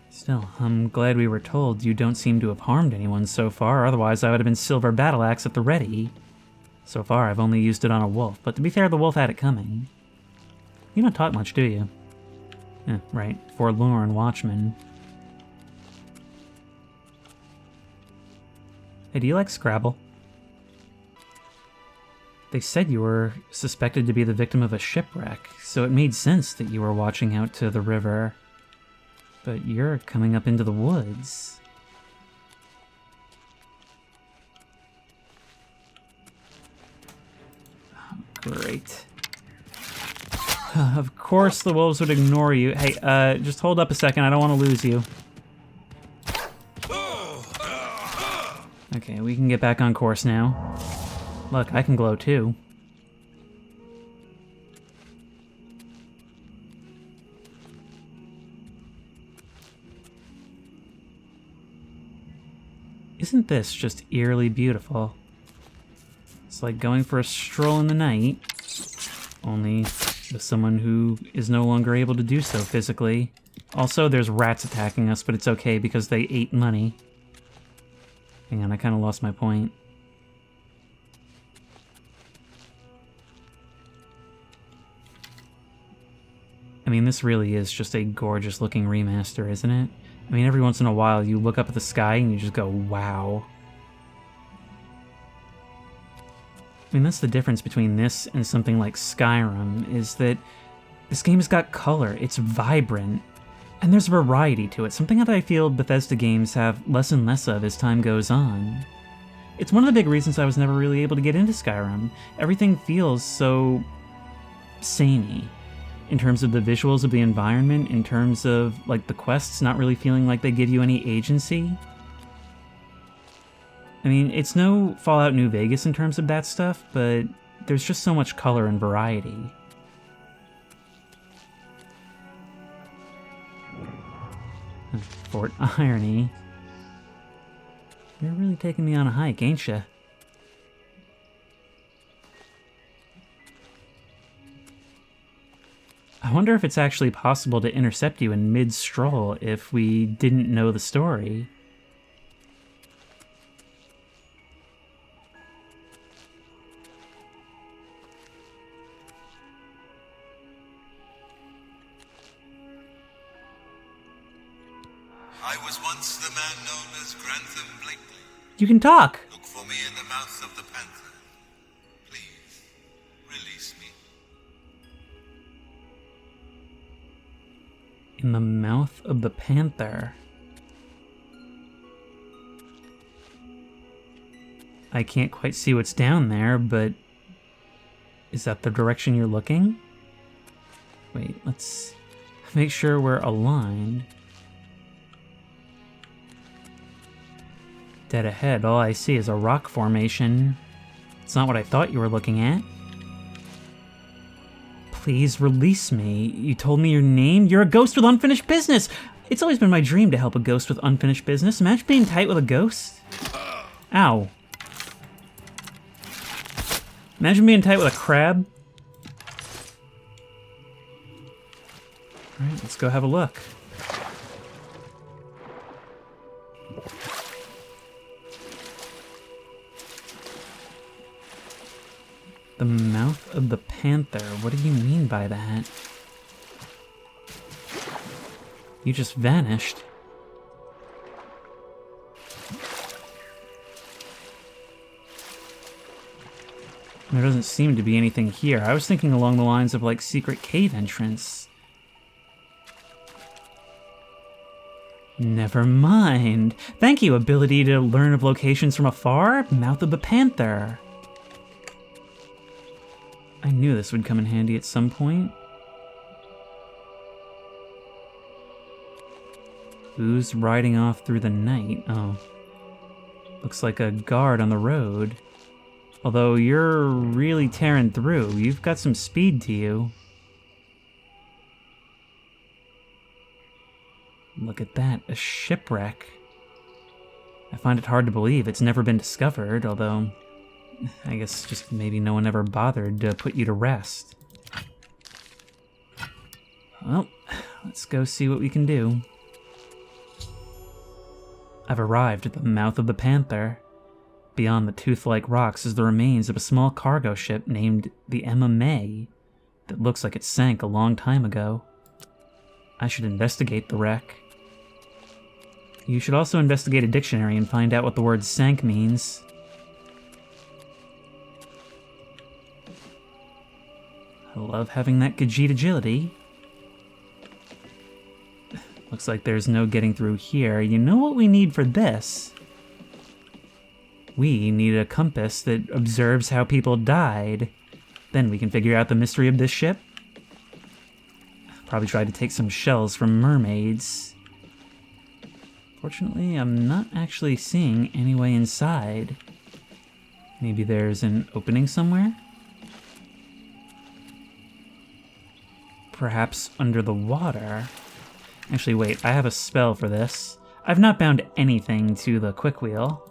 Still, I'm glad we were told you don't seem to have harmed anyone so far, otherwise I would have been silver battle axe at the ready. So far I've only used it on a wolf, but to be fair, the wolf had it coming. You don't talk much, do you? Right, forlorn watchman. Hey, do you like Scrabble? They said you were suspected to be the victim of a shipwreck, so it made sense that you were watching out to the river. But you're coming up into the woods. Oh, great. Of course the wolves would ignore you. Hey, just hold up a second, I don't want to lose you. Okay, we can get back on course now. Look, I can glow too. Isn't this just eerily beautiful? It's like going for a stroll in the night, only with someone who is no longer able to do so physically. Also, there's rats attacking us, but it's okay because they ate money. Hang on, I kind of lost my point. I mean, this really is just a gorgeous looking remaster, isn't it? I mean, every once in a while you look up at the sky and you just go, wow. I mean, that's the difference between this and something like Skyrim, is that this game has got color, it's vibrant, and there's variety to it, something that I feel Bethesda games have less and less of as time goes on. It's one of the big reasons I was never really able to get into Skyrim. Everything feels so samey. In terms of the visuals of the environment, in terms of, like, the quests not really feeling like they give you any agency. I mean, it's no Fallout New Vegas in terms of that stuff, but there's just so much color and variety. Fort Irony. You're really taking me on a hike, ain't ya? I wonder if it's actually possible to intercept you in mid-stroll if we didn't know the story. I was once the man known as Grantham Blakely. You can talk! Look for me in the mouth of the panther. Please, release me. In the mouth of the panther. I can't quite see what's down there, but is that the direction you're looking? Wait, let's make sure we're aligned. Dead ahead, all I see is a rock formation. It's not what I thought you were looking at. Please release me. You told me your name? You're a ghost with unfinished business! It's always been my dream to help a ghost with unfinished business. Imagine being tight with a ghost. Ow. Imagine being tight with a crab. Alright, let's go have a look. The mouth of the panther. What do you mean by that? You just vanished. There doesn't seem to be anything here. I was thinking along the lines of, like, secret cave entrance. Never mind. Thank you, ability to learn of locations from afar. Mouth of the panther. I knew this would come in handy at some point. Who's riding off through the night? Oh. Looks like a guard on the road. Although you're really tearing through. You've got some speed to you. Look at that, a shipwreck. I find it hard to believe it's never been discovered, although I guess just maybe no one ever bothered to put you to rest. Well, let's go see what we can do. I've arrived at the mouth of the Panther. Beyond the tooth-like rocks is the remains of a small cargo ship named the Emma May that looks like it sank a long time ago. I should investigate the wreck. You should also investigate a dictionary and find out what the word sank means. I love having that Khajiit agility. Looks like there's no getting through here. You know what we need for this? We need a compass that observes how people died. Then we can figure out the mystery of this ship. Probably try to take some shells from mermaids. Fortunately, I'm not actually seeing any way inside. Maybe there's an opening somewhere? Perhaps under the water? Actually, wait, I have a spell for this. I've not bound anything to the quick wheel.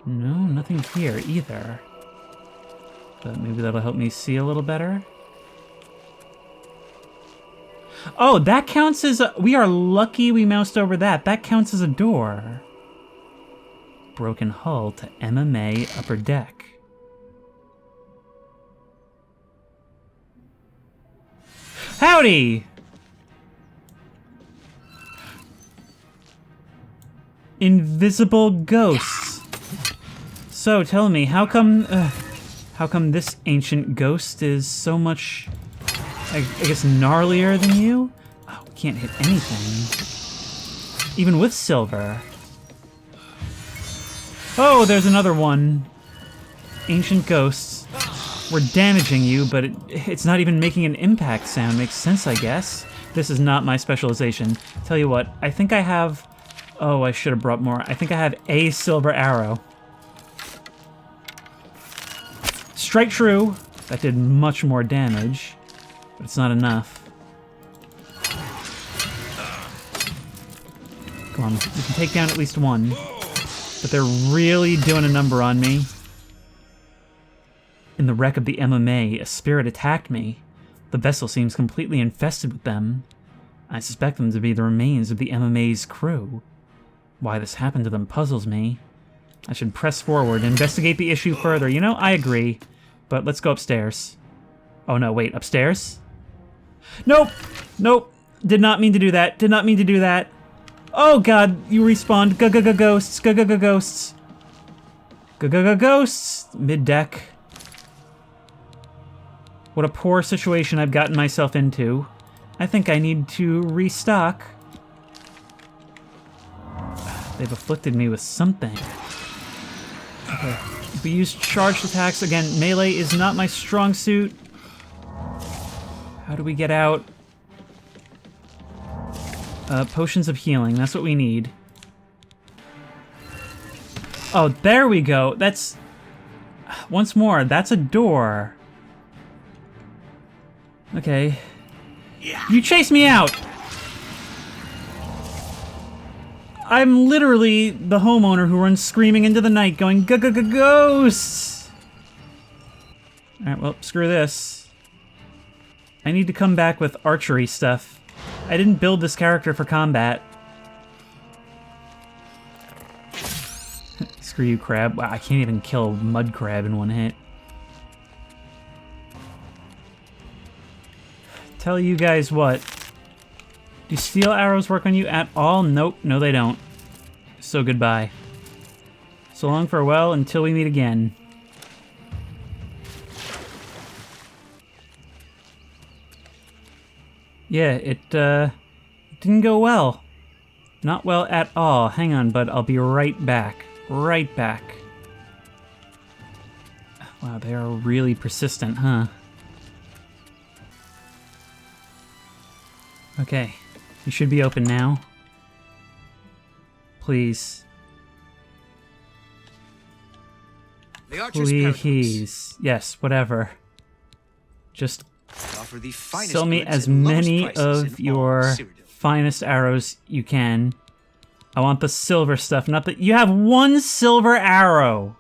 No, nothing here either. But maybe that'll help me see a little better. Oh, that counts as a... We are lucky we moused over that. That counts as a door. Broken hull to MMA upper deck. Howdy! Invisible ghosts. So, tell me, how come this ancient ghost is so much, I guess, gnarlier than you? Oh, we can't hit anything. Even with silver. Oh, there's another one. Ancient ghosts. We're damaging you, but it's not even making an impact sound. Makes sense, I guess. This is not my specialization. Tell you what, I think I have... Oh, I should have brought more. I think I have a silver arrow. Strike true. That did much more damage, but it's not enough. Come on, we can take down at least one. But they're really doing a number on me. In the wreck of the MMA, a spirit attacked me. The vessel seems completely infested with them. I suspect them to be the remains of the MMA's crew. Why this happened to them puzzles me. I should press forward and investigate the issue further. You know, I agree. But let's go upstairs. Oh no, wait, upstairs? Nope! Nope! Did not mean to do that. Did not mean to do that. Oh god, you respawned. Ghosts. Ghosts. Ghosts. Mid-deck. What a poor situation I've gotten myself into. I think I need to restock. They've afflicted me with something. Okay. We use charged attacks. Again, melee is not my strong suit. How do we get out? Potions of healing. That's what we need. Oh, there we go. That's... Once more, that's a door. Okay. You chased me out! I'm literally the homeowner who runs screaming into the night going, ghosts! Alright, well, screw this. I need to come back with archery stuff. I didn't build this character for combat. Screw you, crab. Wow, I can't even kill mud crab in one hit. Tell you guys what. Do steel arrows work on you at all? Nope, no they don't. So goodbye. So long, farewell, until we meet again. Yeah, it didn't go well. Not well at all. Hang on, bud, I'll be right back. Right back. Wow, they are really persistent, huh? Okay, you should be open now. Please. The Archer's Paradox. Please. Yes, whatever. Just Offer the finest sell me goods as at lowest many prices of in your all Cyrodiil. finest arrows you can. I want the silver stuff, not the... You have one silver arrow!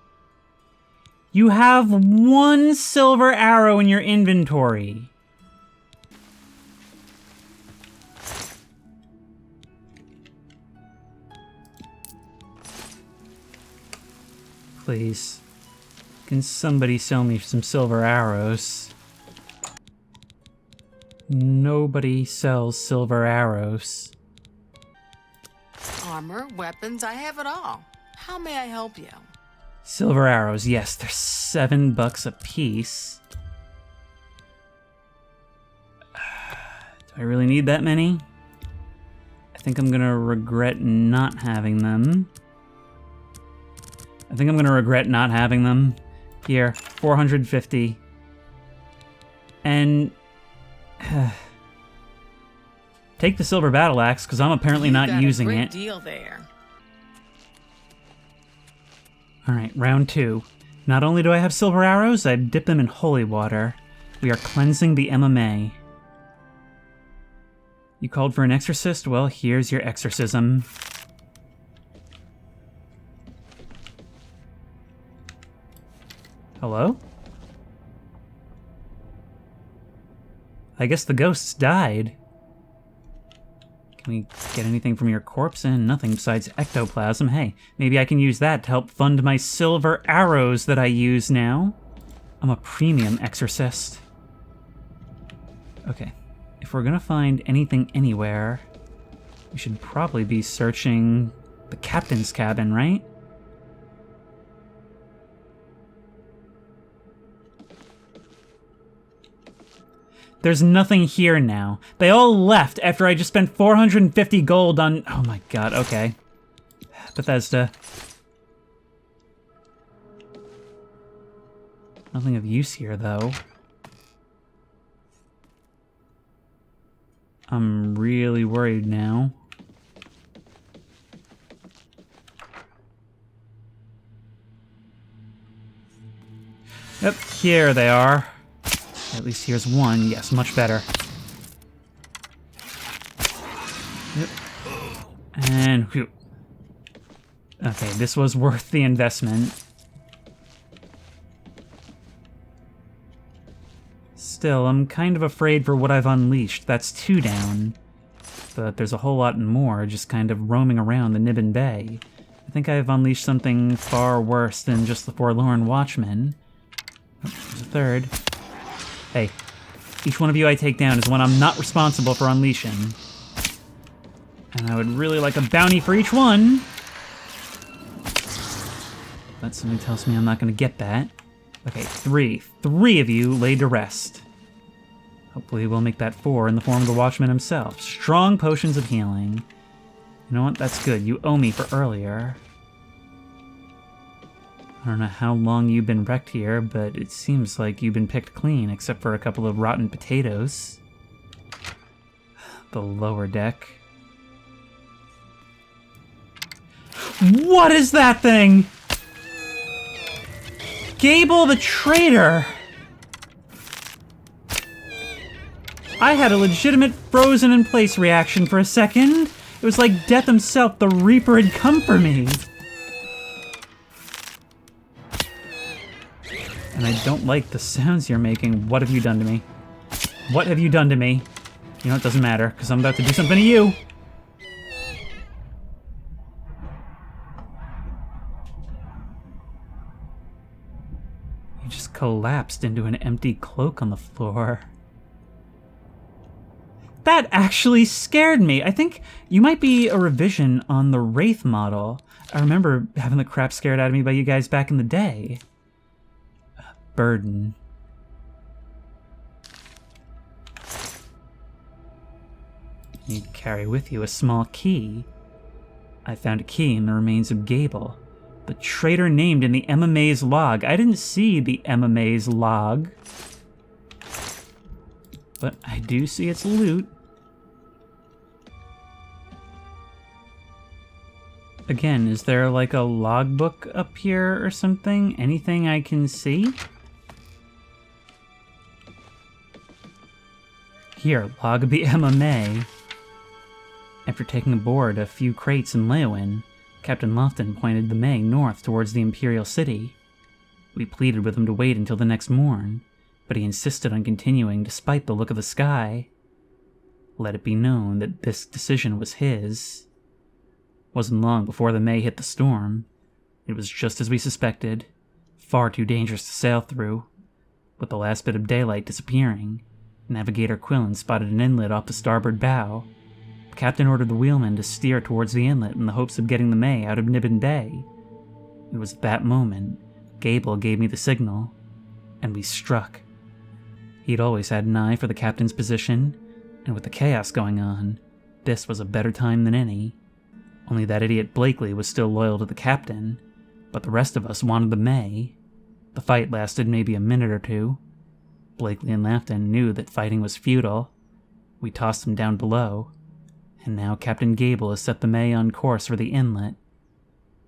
You have one silver arrow in your inventory. Please. Can somebody sell me some silver arrows? Nobody sells silver arrows. Armor, weapons, I have it all. How may I help you? Silver arrows, yes, they're $7 a piece. Do I really need that many? I think I'm gonna regret not having them. Here, 450. And... take the silver battle axe, because I'm apparently not using it. Deal there. Alright, round 2. Not only do I have silver arrows, I dip them in holy water. We are cleansing the MMA. You called for an exorcist? Well, here's your exorcism. Hello? I guess the ghosts died. Can we get anything from your corpse? And nothing besides ectoplasm. Hey, maybe I can use that to help fund my silver arrows that I use now. I'm a premium exorcist. Okay, if we're gonna find anything anywhere, we should probably be searching the captain's cabin, right? There's nothing here now. They all left after I just spent 450 gold on... Oh my god, okay. Bethesda. Nothing of use here, though. I'm really worried now. Yep, here they are. At least here's one. Yes, much better. Yep. And whew. Okay, this was worth the investment. Still, I'm kind of afraid for what I've unleashed. That's 2 down. But there's a whole lot more just kind of roaming around the Nibbin Bay. I think I've unleashed something far worse than just the Forlorn Watchman. Oh, there's a third. Hey, each one of you I take down is one I'm not responsible for unleashing. And I would really like a bounty for each one. But something tells me I'm not going to get that. Okay, 3. 3 of you laid to rest. Hopefully we'll make that 4 in the form of the Watchman himself. Strong potions of healing. You know what? That's good. You owe me for earlier. I don't know how long you've been wrecked here, but it seems like you've been picked clean, except for a couple of rotten potatoes. The lower deck. What is that thing? Gable the traitor! I had a legitimate frozen-in-place reaction for a second. It was like Death himself, the Reaper, had come for me. And I don't like the sounds you're making. What have you done to me? What have you done to me? You know, it doesn't matter, because I'm about to do something to you. You just collapsed into an empty cloak on the floor. That actually scared me. I think you might be a revision on the Wraith model. I remember having the crap scared out of me by you guys back in the day. Burden. You carry with you a small key. I found a key in the remains of Gable. The traitor named in the MMA's log. I didn't see the MMA's log, but I do see its loot. Again, is there like a logbook up here or something? Anything I can see? Here, log of the MMA. After taking aboard a few crates in Leowin, Captain Lofton pointed the May north towards the Imperial City. We pleaded with him to wait until the next morn, but he insisted on continuing despite the look of the sky. Let it be known that this decision was his. Wasn't long before the May hit the storm. It was just as we suspected, far too dangerous to sail through. With the last bit of daylight disappearing, Navigator Quillen spotted an inlet off the starboard bow. The captain ordered the wheelman to steer towards the inlet in the hopes of getting the May out of Nibbin Bay. It was at that moment Gable gave me the signal, and we struck. He'd always had an eye for the captain's position, and with the chaos going on, this was a better time than any. Only that idiot Blakely was still loyal to the captain, but the rest of us wanted the May. The fight lasted maybe a minute or two. Blakely and Lafton knew that fighting was futile. We tossed them down below, and now Captain Gable has set the May on course for the inlet.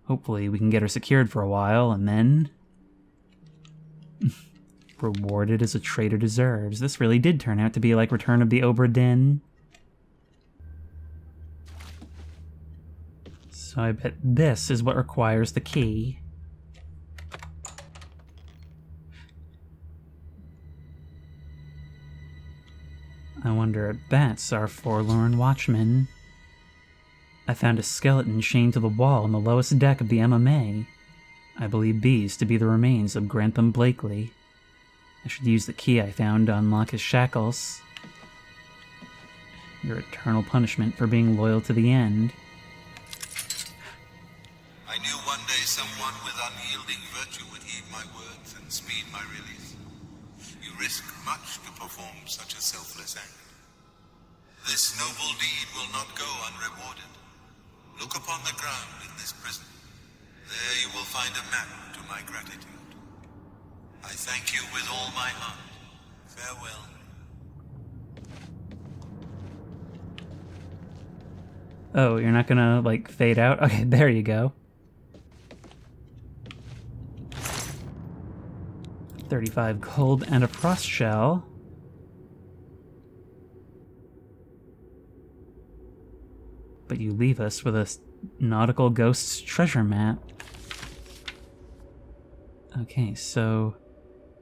Hopefully we can get her secured for a while, and then... rewarded as a traitor deserves. This really did turn out to be like Return of the Obra Dinn. So I bet this is what requires the key. I wonder if that's our forlorn watchman. I found a skeleton chained to the wall on the lowest deck of the MMA. I believe these to be the remains of Grantham Blakely. I should use the key I found to unlock his shackles. Your eternal punishment for being loyal to the end. I knew one day someone with unyielding virtue would heed my words and speed my release. You risk much to perform such a selfless act. This noble deed will not go unrewarded. Look upon the ground in this prison. There you will find a map to my gratitude. I thank you with all my heart. Farewell. Oh, you're not gonna, like, fade out? Okay, there you go. 35 gold and a frost shell. But you leave us with a Nautical Ghost's treasure map. Okay, so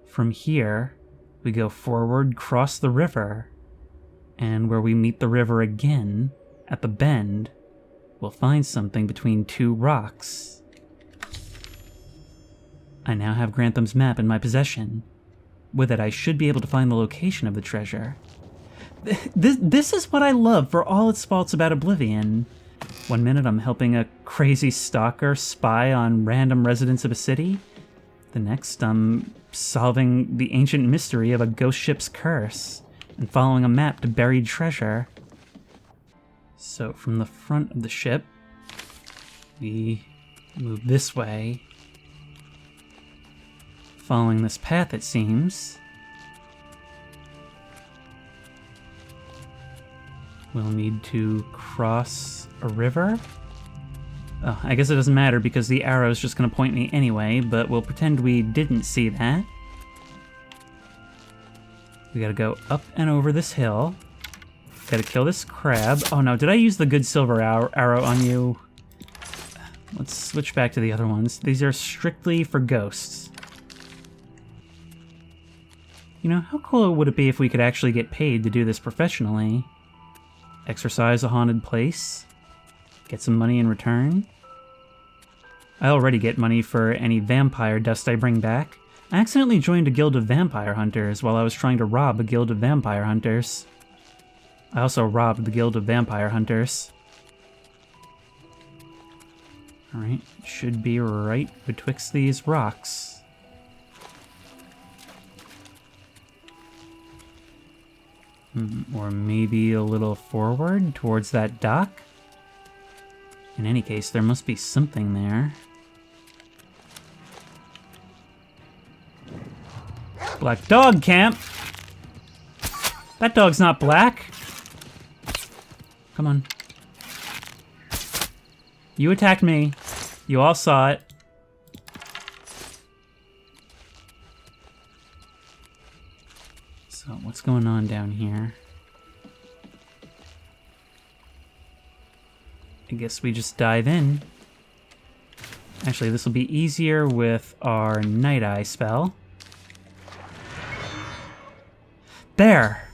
from here, we go forward, cross the river, and where we meet the river again, at the bend, we'll find something between two rocks. I now have Grantham's map in my possession. With it, I should be able to find the location of the treasure. This is what I love for all its faults about Oblivion. One minute I'm helping a crazy stalker spy on random residents of a city. The next I'm solving the ancient mystery of a ghost ship's curse and following a map to buried treasure. So from the front of the ship, we move this way. Following this path, it seems. We'll need to cross a river. Oh, I guess it doesn't matter because the arrow's just going to point me anyway, but we'll pretend we didn't see that. We gotta go up and over this hill. Gotta kill this crab. Oh no, did I use the good silver arrow on you? Let's switch back to the other ones. These are strictly for ghosts. You know, how cool would it be if we could actually get paid to do this professionally? Exorcise a haunted place? Get some money in return? I already get money for any vampire dust I bring back. I accidentally joined a guild of vampire hunters while I was trying to rob a guild of vampire hunters. I also robbed the guild of vampire hunters. Alright, should be right betwixt these rocks. Or maybe a little forward towards that dock? In any case, there must be something there. Black dog camp. That dog's not black. Come on. You attacked me. You all saw it. So, what's going on down here? I guess we just dive in. Actually, this will be easier with our Night Eye spell. There!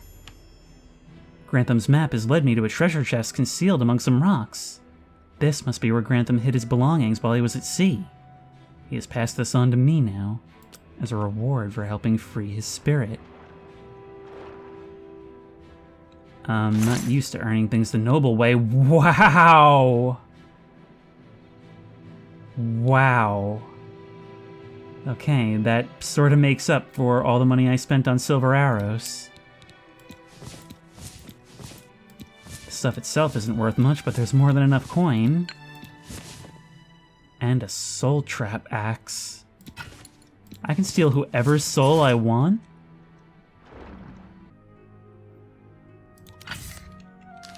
Grantham's map has led me to a treasure chest concealed among some rocks. This must be where Grantham hid his belongings while he was at sea. He has passed this on to me now, as a reward for helping free his spirit. I'm not used to earning things the noble way. Wow! Wow. Okay, that sort of makes up for all the money I spent on silver arrows. The stuff itself isn't worth much, but there's more than enough coin. And a soul trap axe. I can steal whoever's soul I want?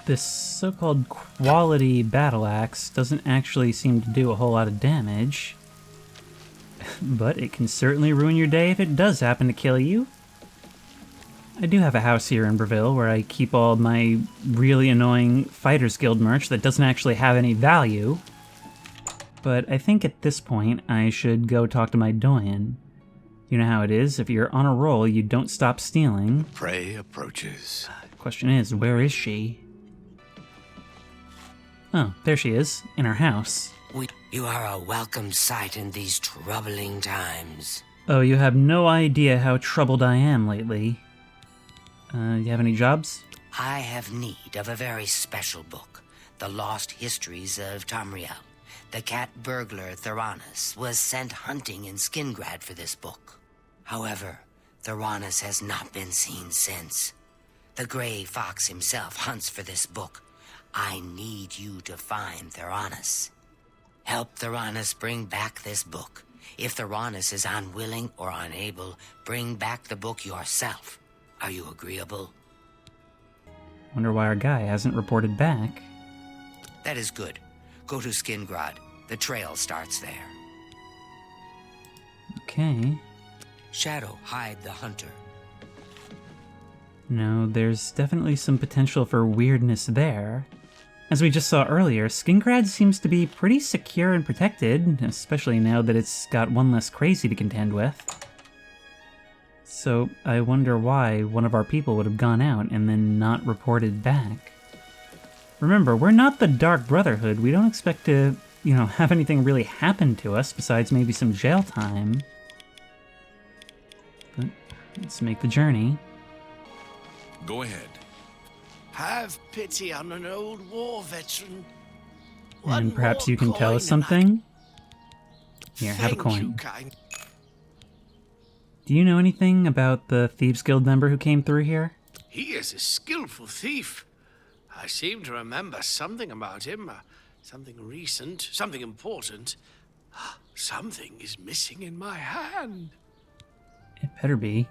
This so-called quality battle axe doesn't actually seem to do a whole lot of damage. But it can certainly ruin your day if it does happen to kill you. I do have a house here in Breville where I keep all my really annoying Fighters Guild merch that doesn't actually have any value. But I think at this point I should go talk to my doyen. You know how it is, if you're on a roll, you don't stop stealing. Prey approaches. Question is, where is she? Oh, there she is, in her house. You are a welcome sight in these troubling times. Oh, you have no idea how troubled I am lately. You have any jobs? I have need of a very special book. The Lost Histories of Tamriel. The cat burglar Theranos was sent hunting in Skingrad for this book. However, Theranos has not been seen since. The Grey Fox himself hunts for this book. I need you to find Theranos. Help Theranos bring back this book. If Theranos is unwilling or unable, bring back the book yourself. Are you agreeable? Wonder why our guy hasn't reported back. That is good. Go to Skingrad. The trail starts there. Okay. Shadow, hide the hunter. No, there's definitely some potential for weirdness there. As we just saw earlier, Skingrad seems to be pretty secure and protected, especially now that it's got one less crazy to contend with. So I wonder why one of our people would have gone out and then not reported back. Remember, we're not the Dark Brotherhood. We don't expect to, have anything really happen to us besides maybe some jail time. But let's make the journey. Go ahead. Have pity on an old war veteran. And perhaps you can tell us something? Here, have a coin. Do you know anything about the Thieves Guild member who came through here? He is a skillful thief. I seem to remember something about him. Something recent, something important. Something is missing in my hand. It better be.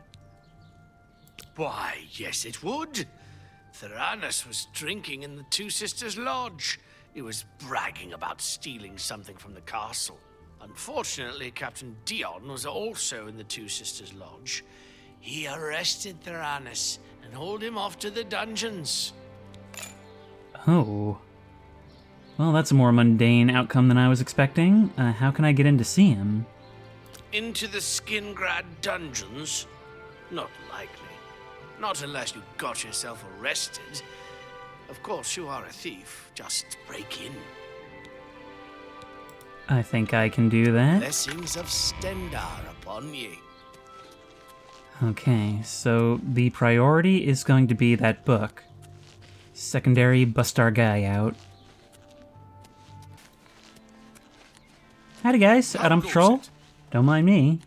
Why, yes it would. Theranos was drinking in the Two Sisters Lodge. He was bragging about stealing something from the castle. Unfortunately, Captain Dion was also in the Two Sisters Lodge. He arrested Theranos and hauled him off to the dungeons. Oh. Well, that's a more mundane outcome than I was expecting. How can I get in to see him? Into the Skingrad dungeons? Not likely. Not unless you got yourself arrested. Of course, you are a thief. Just break in. I think I can do that. Blessings of Stendar upon ye. Okay, so the priority is going to be that book. Secondary, bust our guy out. Howdy guys, out on patrol? Don't mind me.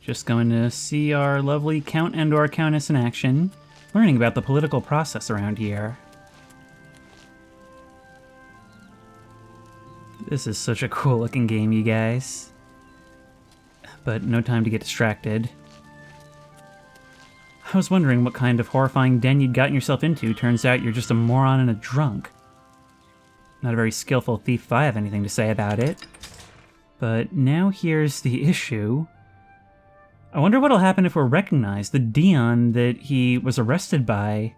Just going to see our lovely Count and/or Countess in action, learning about the political process around here. This is such a cool looking game, you guys. But no time to get distracted. I was wondering what kind of horrifying den you'd gotten yourself into. Turns out you're just a moron and a drunk. Not a very skillful thief if I have anything to say about it. But now here's the issue. I wonder what'll happen if we're recognized. The Dion that he was arrested by,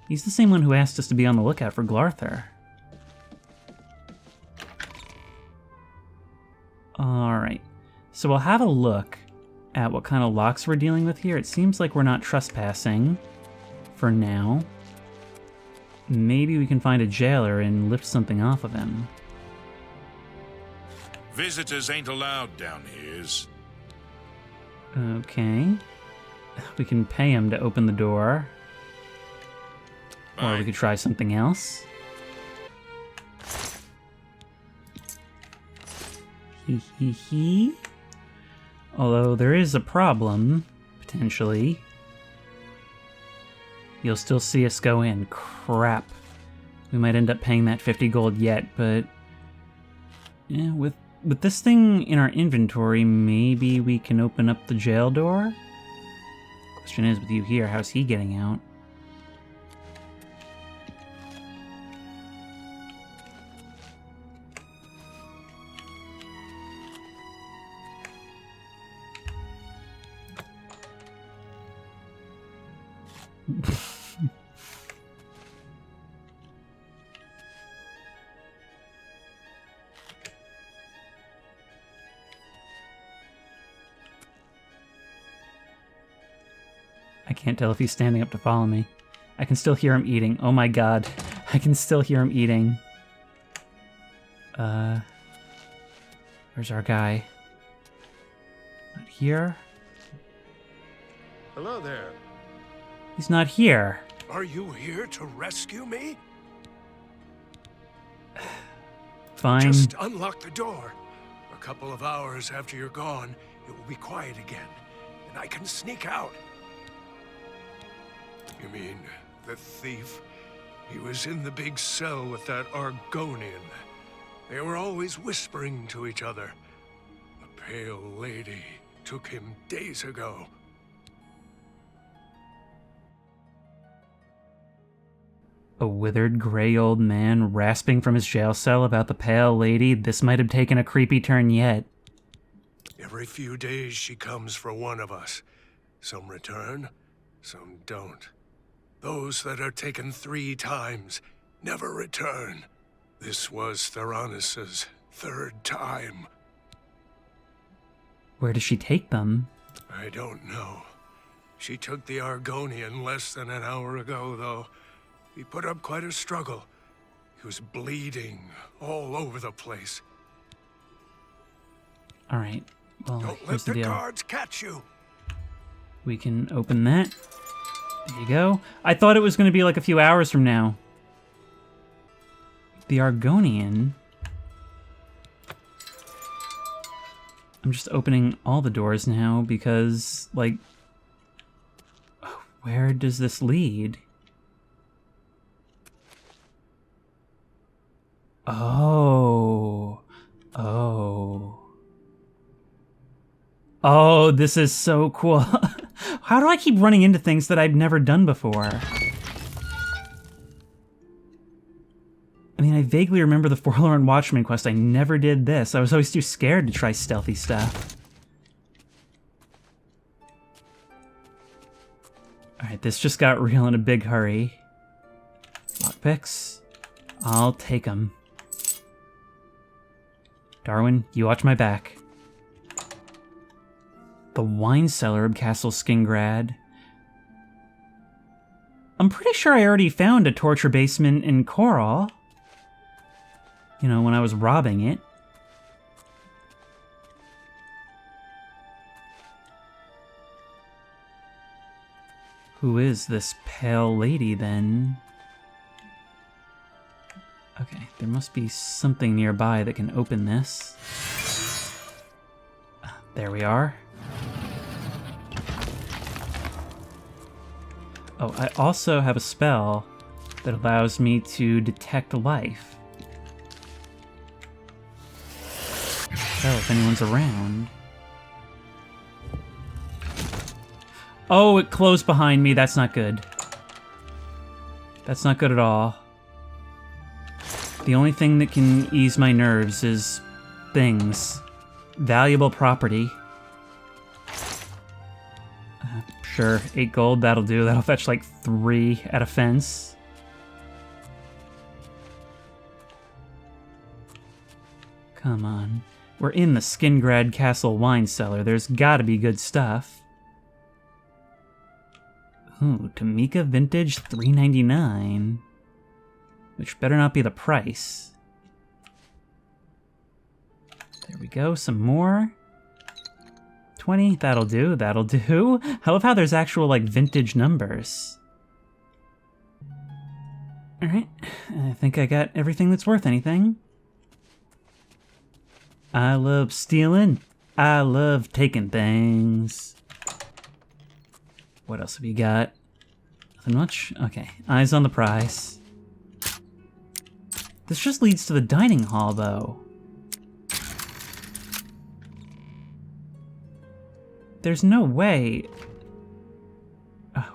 he's the same one who asked us to be on the lookout for Glarther. Alright, so we'll have a look at what kind of locks we're dealing with here. It seems like we're not trespassing for now. Maybe we can find a jailer and lift something off of him. Visitors ain't allowed down here. Okay. We can pay him to open the door. Or we could try something else. Hee. Although there is a problem, potentially. You'll still see us go in. Crap. We might end up paying that 50 gold yet, but... yeah, with this thing in our inventory, maybe we can open up the jail door? Question is, with you here, how's he getting out? I can't tell if he's standing up to follow me. I can still hear him eating. Oh my god. I can still hear him eating. Where's our guy? Not here? Hello there. He's not here. Are you here to rescue me? Fine. Just unlock the door. A couple of hours after you're gone, it will be quiet again, and I can sneak out. You mean the thief? He was in the big cell with that Argonian. They were always whispering to each other. A pale lady took him days ago. A withered gray old man rasping from his jail cell about the pale lady. This might have taken a creepy turn yet. Every few days she comes for one of us. Some return, some don't. Those that are taken 3 times never return. This was Theranos' 3rd time. Where does she take them? I don't know. She took the Argonian less than an hour ago, though. He put up quite a struggle. He was bleeding all over the place. Alright, well, Don't here's let the the deal. guards catch you. We can open that. There you go. I thought it was going to be like a few hours from now. The Argonian... I'm just opening all the doors now because, like... where does this lead? Oh. Oh, this is so cool. How do I keep running into things that I've never done before? I mean, I vaguely remember the Forlorn Watchman quest. I never did this. I was always too scared to try stealthy stuff. Alright, this just got real in a big hurry. Lockpicks. I'll take them. Darwin, you watch my back. The wine cellar of Castle Skingrad. I'm pretty sure I already found a torture basement in Coral. You know, when I was robbing it. Who is this pale lady, then? Okay, there must be something nearby that can open this. There we are. Oh, I also have a spell that allows me to detect life. Oh, if anyone's around. Oh, it closed behind me. That's not good. That's not good at all. The only thing that can ease my nerves is things. Valuable property. Sure, 8 gold, that'll do. That'll fetch like 3 at a fence. Come on. We're in the Skingrad Castle wine cellar. There's gotta be good stuff. Ooh, Tamika Vintage $3.99. Which better not be the price. There we go, some more. 20, that'll do, that'll do. I love how there's actual, like, vintage numbers. Alright, I think I got everything that's worth anything. I love stealing. I love taking things. What else have you got? Nothing much? Okay, eyes on the prize. This just leads to the dining hall, though. There's no way.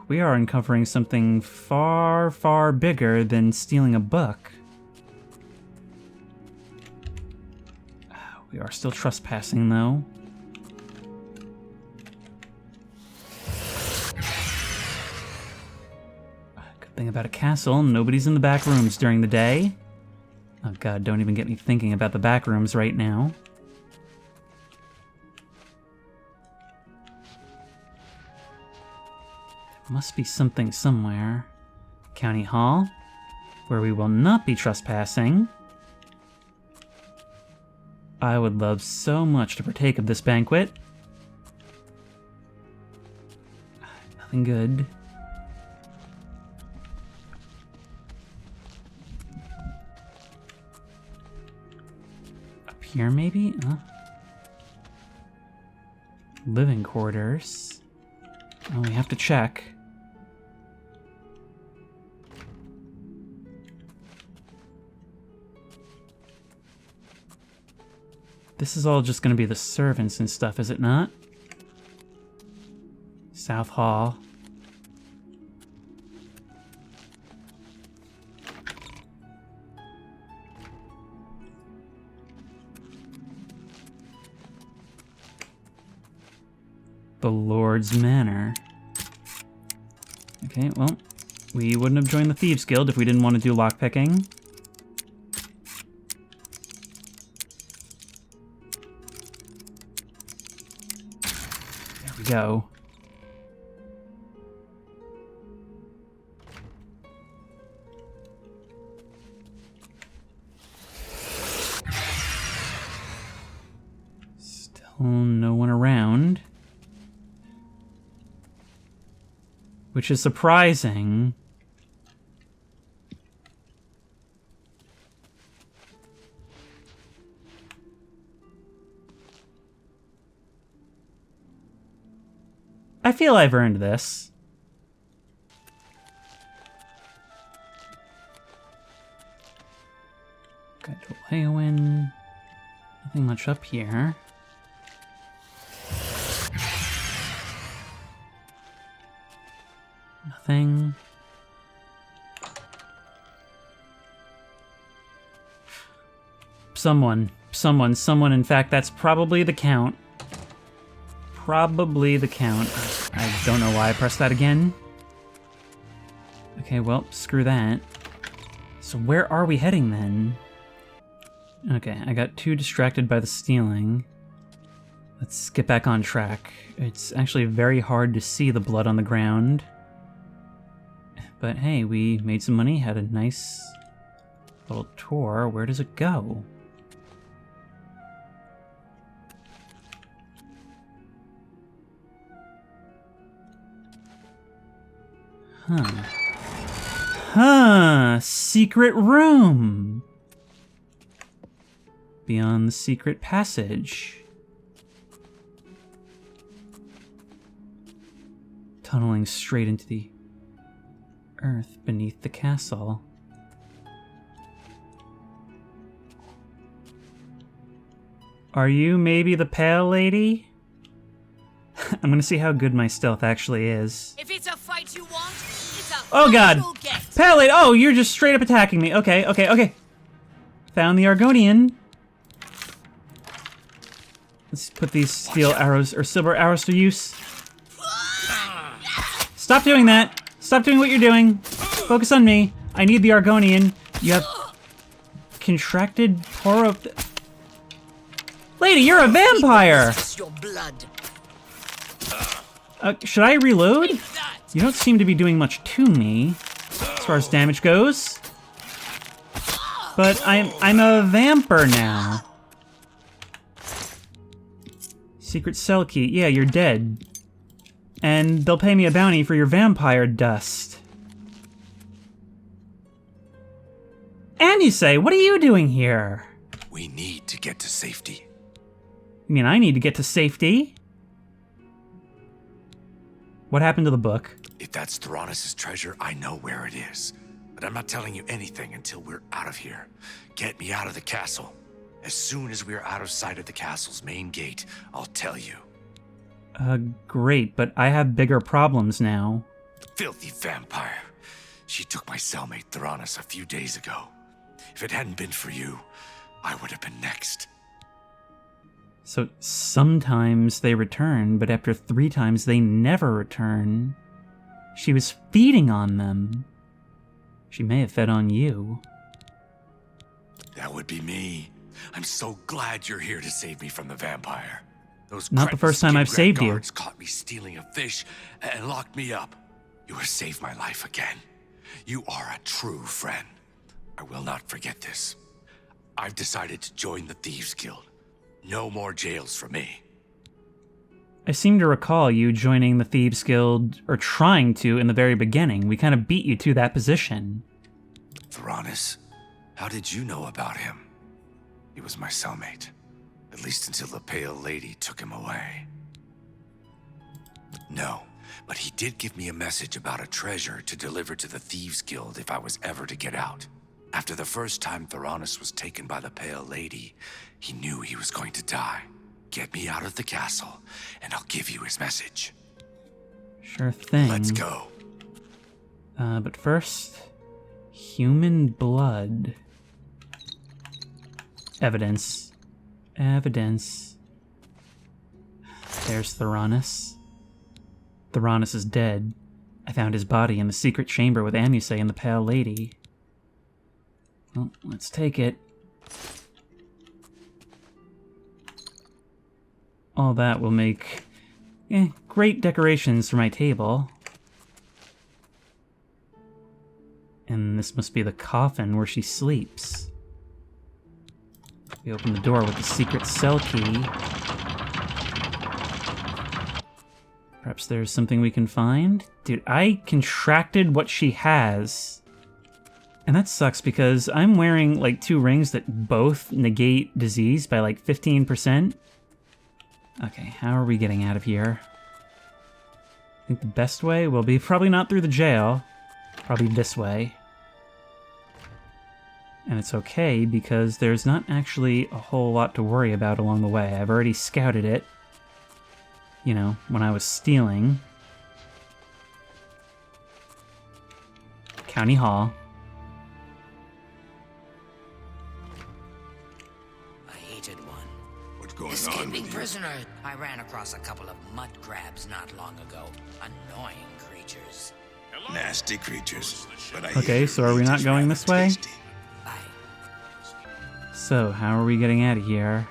We are uncovering something far, far bigger than stealing a book. We are still trespassing, though. Good thing about a castle, nobody's in the back rooms during the day. Oh god, don't even get me thinking about the back rooms right now. Must be something somewhere. County Hall, where we will not be trespassing. I would love so much to partake of this banquet. Nothing good. Up here, maybe? Living quarters. Oh, we have to check. This is all just going to be the servants and stuff, is it not? South Hall. The Lord's Manor. Okay, well, we wouldn't have joined the Thieves Guild if we didn't want to do lockpicking. There we go. Still no one around. Which is surprising. I feel I've earned this. Got to Leowin. Nothing much up here. Nothing. Someone. In fact, that's probably the count. Probably the count. I don't know why I pressed that again. Okay, well, screw that. So where are we heading then? Okay, I got too distracted by the stealing. Let's get back on track. It's actually very hard to see the blood on the ground. But hey, we made some money, had a nice little tour. Where does it go? Secret room! Beyond the secret passage. Tunneling straight into the earth beneath the castle. Are you maybe the pale lady? I'm gonna see how good my stealth actually is. If it's a fight you want, it's a Oh god! fight you'll get. Pale, oh, you're just straight up attacking me. Okay. Found the Argonian. Let's put these steel arrows, or silver arrows to use. Stop doing that! Stop doing what you're doing! Focus on me. I need the Argonian. You have contracted poro... Lady, you're a vampire! Your blood. Should I reload? You don't seem to be doing much to me, as far as damage goes. But I'm a vampire now. Secret cell key. Yeah, you're dead. And they'll pay me a bounty for your vampire dust. And you say, what are you doing here? We need to get to safety. You mean I need to get to safety? What happened to the book? If that's Theranos' treasure, I know where it is. But I'm not telling you anything until we're out of here. Get me out of the castle. As soon as we're out of sight of the castle's main gate, I'll tell you. Great, but I have bigger problems now. Filthy vampire. She took my cellmate Theranos a few days ago. If it hadn't been for you, I would have been next. So sometimes they return, but after 3 times they never return. She was feeding on them. She may have fed on you. That would be me. I'm so glad you're here to save me from the vampire. Those Not the first time I've saved you. guards caught me stealing a fish and locked me up. You have saved my life again. You are a true friend. I will not forget this. I've decided to join the Thieves Guild. No more jails for me. I seem to recall you joining the Thieves Guild, or trying to in the very beginning. We kind of beat you to that position. Theranos, how did you know about him? He was my cellmate. At least until the Pale Lady took him away. No, but he did give me a message about a treasure to deliver to the Thieves Guild if I was ever to get out. After the first time Theranos was taken by the Pale Lady, he knew he was going to die. Get me out of the castle, and I'll give you his message. Sure thing. Let's go. But first, human blood. Evidence. Evidence. There's Theranos. Theranos is dead. I found his body in the secret chamber with Amuse and the Pale Lady. Well, let's take it. All that will make great decorations for my table. And this must be the coffin where she sleeps. We open the door with the secret cell key. Perhaps there's something we can find? Dude, I contracted what she has. And that sucks because I'm wearing like 2 rings that both negate disease by like 15%. Okay, how are we getting out of here? I think the best way will be probably not through the jail. Probably this way. And it's okay because there's not actually a whole lot to worry about along the way. I've already scouted it. You know, when I was stealing. County Hall. I hated one. What's going on Escaping with you? prisoner. I ran across a couple of mud crabs not long ago. Annoying creatures. Nasty creatures. But I Okay, hear so are we meat not is going rather this way? tasty. So, how are we getting out of here?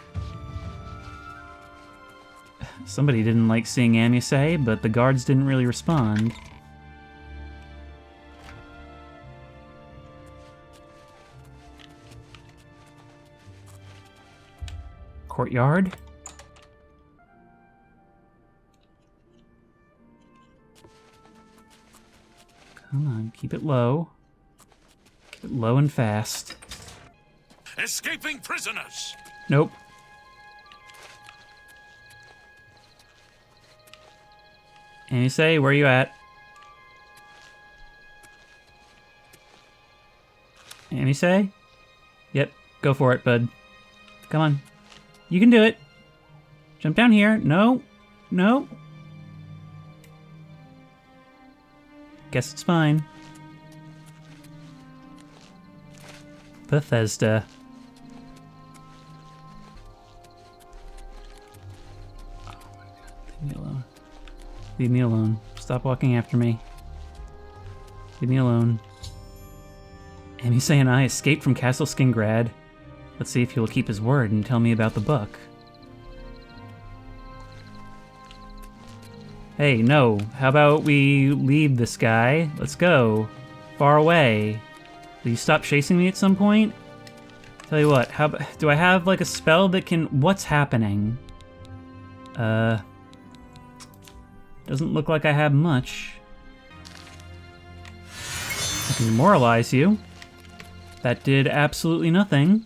Somebody didn't like seeing Amuse, but the guards didn't really respond. Courtyard? Come on, keep it low. Keep it low and fast. Escaping prisoners! Nope. Amuse, where are you at? Amuse? Yep, go for it, bud. Come on. You can do it. Jump down here. No. No. Guess it's fine. Bethesda. Leave me alone. Leave me alone. Stop walking after me. Leave me alone. Amisei and I escaped from Castle Skingrad. Let's see if he will keep his word and tell me about the book. Hey, no. How about we leave this guy? Let's go. Far away. Will you stop chasing me at some point? Tell you what, do I have like a spell that can... What's happening? Doesn't look like I have much. I can demoralize you. That did absolutely nothing.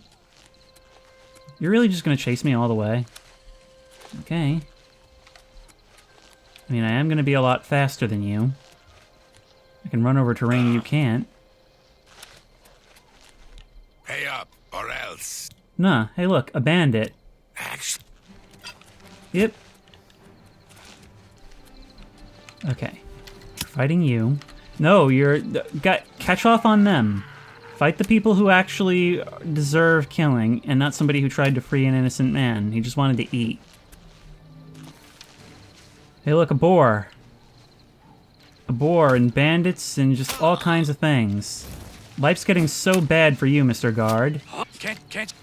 You're really just gonna chase me all the way? Okay. I mean, I am gonna be a lot faster than you. I can run over terrain you can't. Pay up, or else. Nah, hey look, a bandit. Actually. Yep. Okay. Fighting you. No, catch off on them. Fight the people who actually deserve killing, and not somebody who tried to free an innocent man. He just wanted to eat. Hey look, a boar. A boar and bandits and just all kinds of things. Life's getting so bad for you, Mr. Guard. Can't just...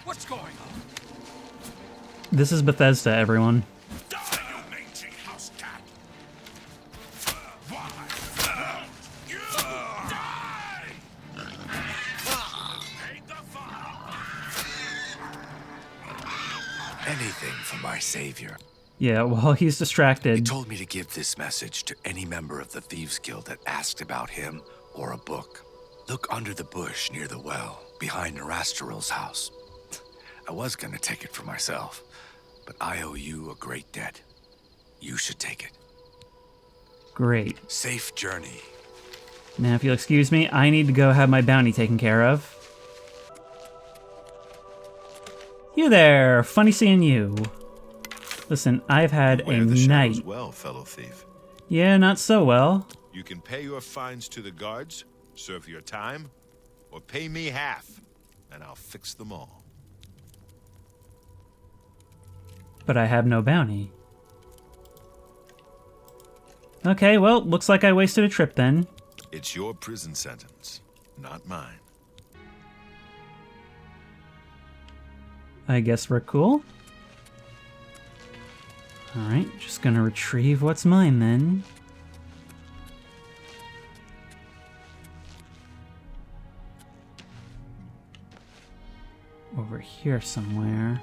What's going on? This is Bethesda, everyone. Anything for my savior. Yeah, well, he's distracted. He told me to give this message to any member of the Thieves Guild that asked about him or a book. Look under the bush near the well, behind Nerastarel's house. I was gonna take it for myself, but I owe you a great debt. You should take it. Great. Safe journey. Now, if you'll excuse me, I need to go have my bounty taken care of. You there! Funny seeing you. Listen, I've had a night. Well, fellow thief. Yeah, not so well. You can pay your fines to the guards, serve your time, or pay me half, and I'll fix them all. But I have no bounty. Okay, well, looks like I wasted a trip then. It's your prison sentence, not mine. I guess we're cool. Alright, just gonna retrieve what's mine then. Over here somewhere.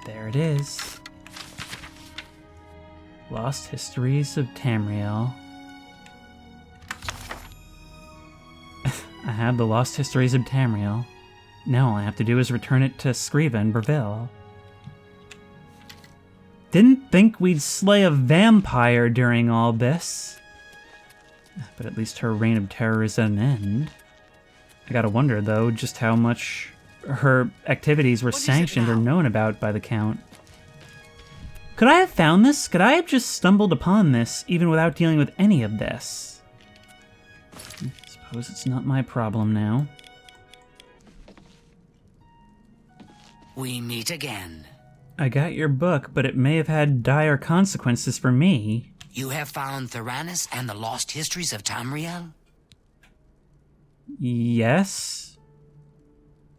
There it is. Lost Histories of Tamriel. I have the Lost Histories of Tamriel. Now all I have to do is return it to Scriva in Breville. Didn't think we'd slay a vampire during all this. But at least her reign of terror is at an end. I gotta wonder, though, just how much her activities were sanctioned or known about by the Count. Could I have found this? Could I have just stumbled upon this, even without dealing with any of this? Suppose it's not my problem now. We meet again. I got your book, but it may have had dire consequences for me. You have found Theranos and the Lost Histories of Tamriel? Yes.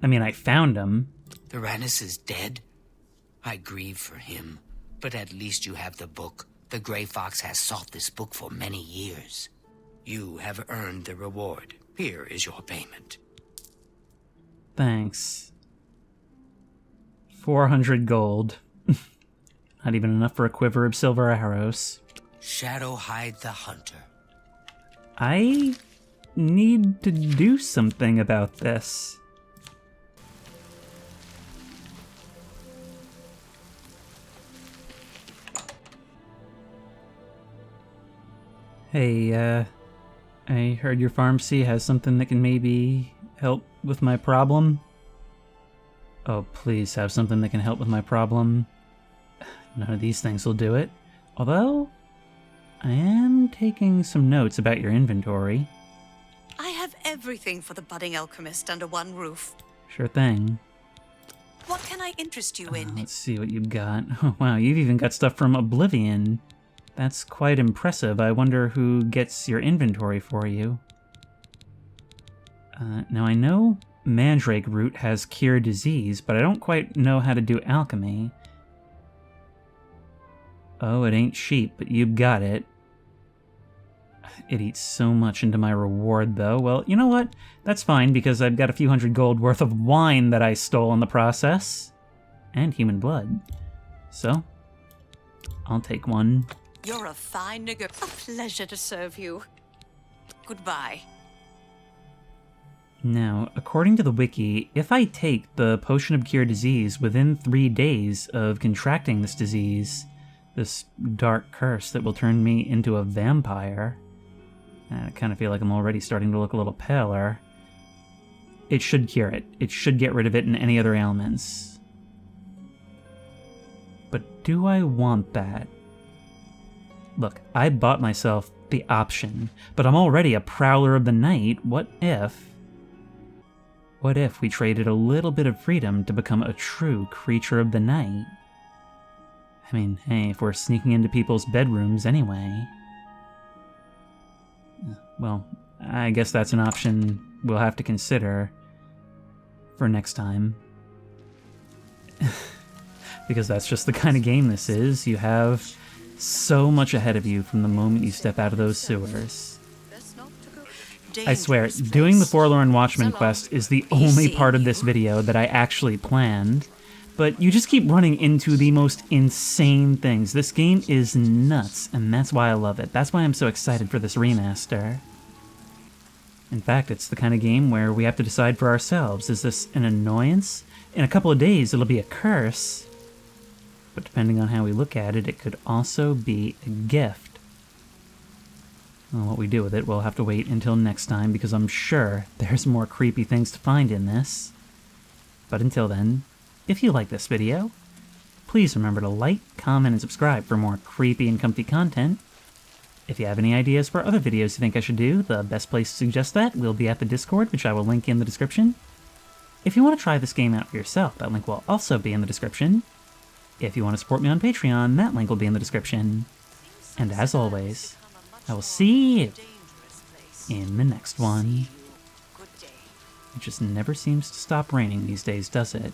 I mean, I found him. Theranos is dead. I grieve for him, but at least you have the book. The Grey Fox has sought this book for many years. You have earned the reward. Here is your payment. Thanks. 400 gold. Not even enough for a quiver of silver arrows. Shadowhide the Hunter. I need to do something about this. Hey, I heard your pharmacy has something that can maybe help with my problem. Oh, please have something that can help with my problem. None of these things will do it. Although, I am taking some notes about your inventory. I have everything for the budding alchemist under one roof. Sure thing. What can I interest you in? Let's see what you've got. Oh, wow, you've even got stuff from Oblivion. That's quite impressive. I wonder who gets your inventory for you. Now, I know Mandrake Root has Cure Disease, but I don't quite know how to do alchemy. Oh, it ain't sheep, but you've got it. It eats so much into my reward, though. Well, you know what? That's fine, because I've got a few hundred gold worth of wine that I stole in the process. And human blood. So, I'll take one. You're a fine nigger. A pleasure to serve you. Goodbye. Now, according to the wiki, if I take the Potion of Cure Disease within 3 days of contracting this disease, this dark curse that will turn me into a vampire, I kind of feel like I'm already starting to look a little paler, it should cure it. It should get rid of it and any other ailments. But do I want that? Look, I bought myself the option, but I'm already a Prowler of the Night. What if we traded a little bit of freedom to become a true Creature of the Night? I mean, hey, if we're sneaking into people's bedrooms anyway. Well, I guess that's an option we'll have to consider for next time. Because that's just the kind of game this is. You have so much ahead of you from the moment you step out of those sewers. I swear, doing the Forlorn Watchman quest is the only part of this video that I actually planned. But you just keep running into the most insane things. This game is nuts, and that's why I love it. That's why I'm so excited for this remaster. In fact, it's the kind of game where we have to decide for ourselves. Is this an annoyance? In a couple of days, it'll be a curse. But depending on how we look at it, it could also be a gift. Well, what we do with it, we'll have to wait until next time, because I'm sure there's more creepy things to find in this. But until then, if you like this video, please remember to like, comment, and subscribe for more creepy and comfy content. If you have any ideas for other videos you think I should do, the best place to suggest that will be at the Discord, which I will link in the description. If you want to try this game out for yourself, that link will also be in the description. If you want to support me on Patreon, that link will be in the description. And as always, I will see you in the next one. It just never seems to stop raining these days, does it?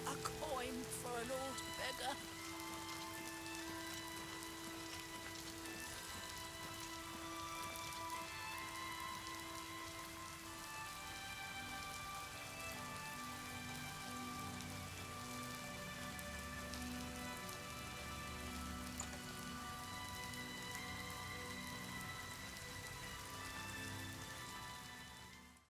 A coin for an old beggar.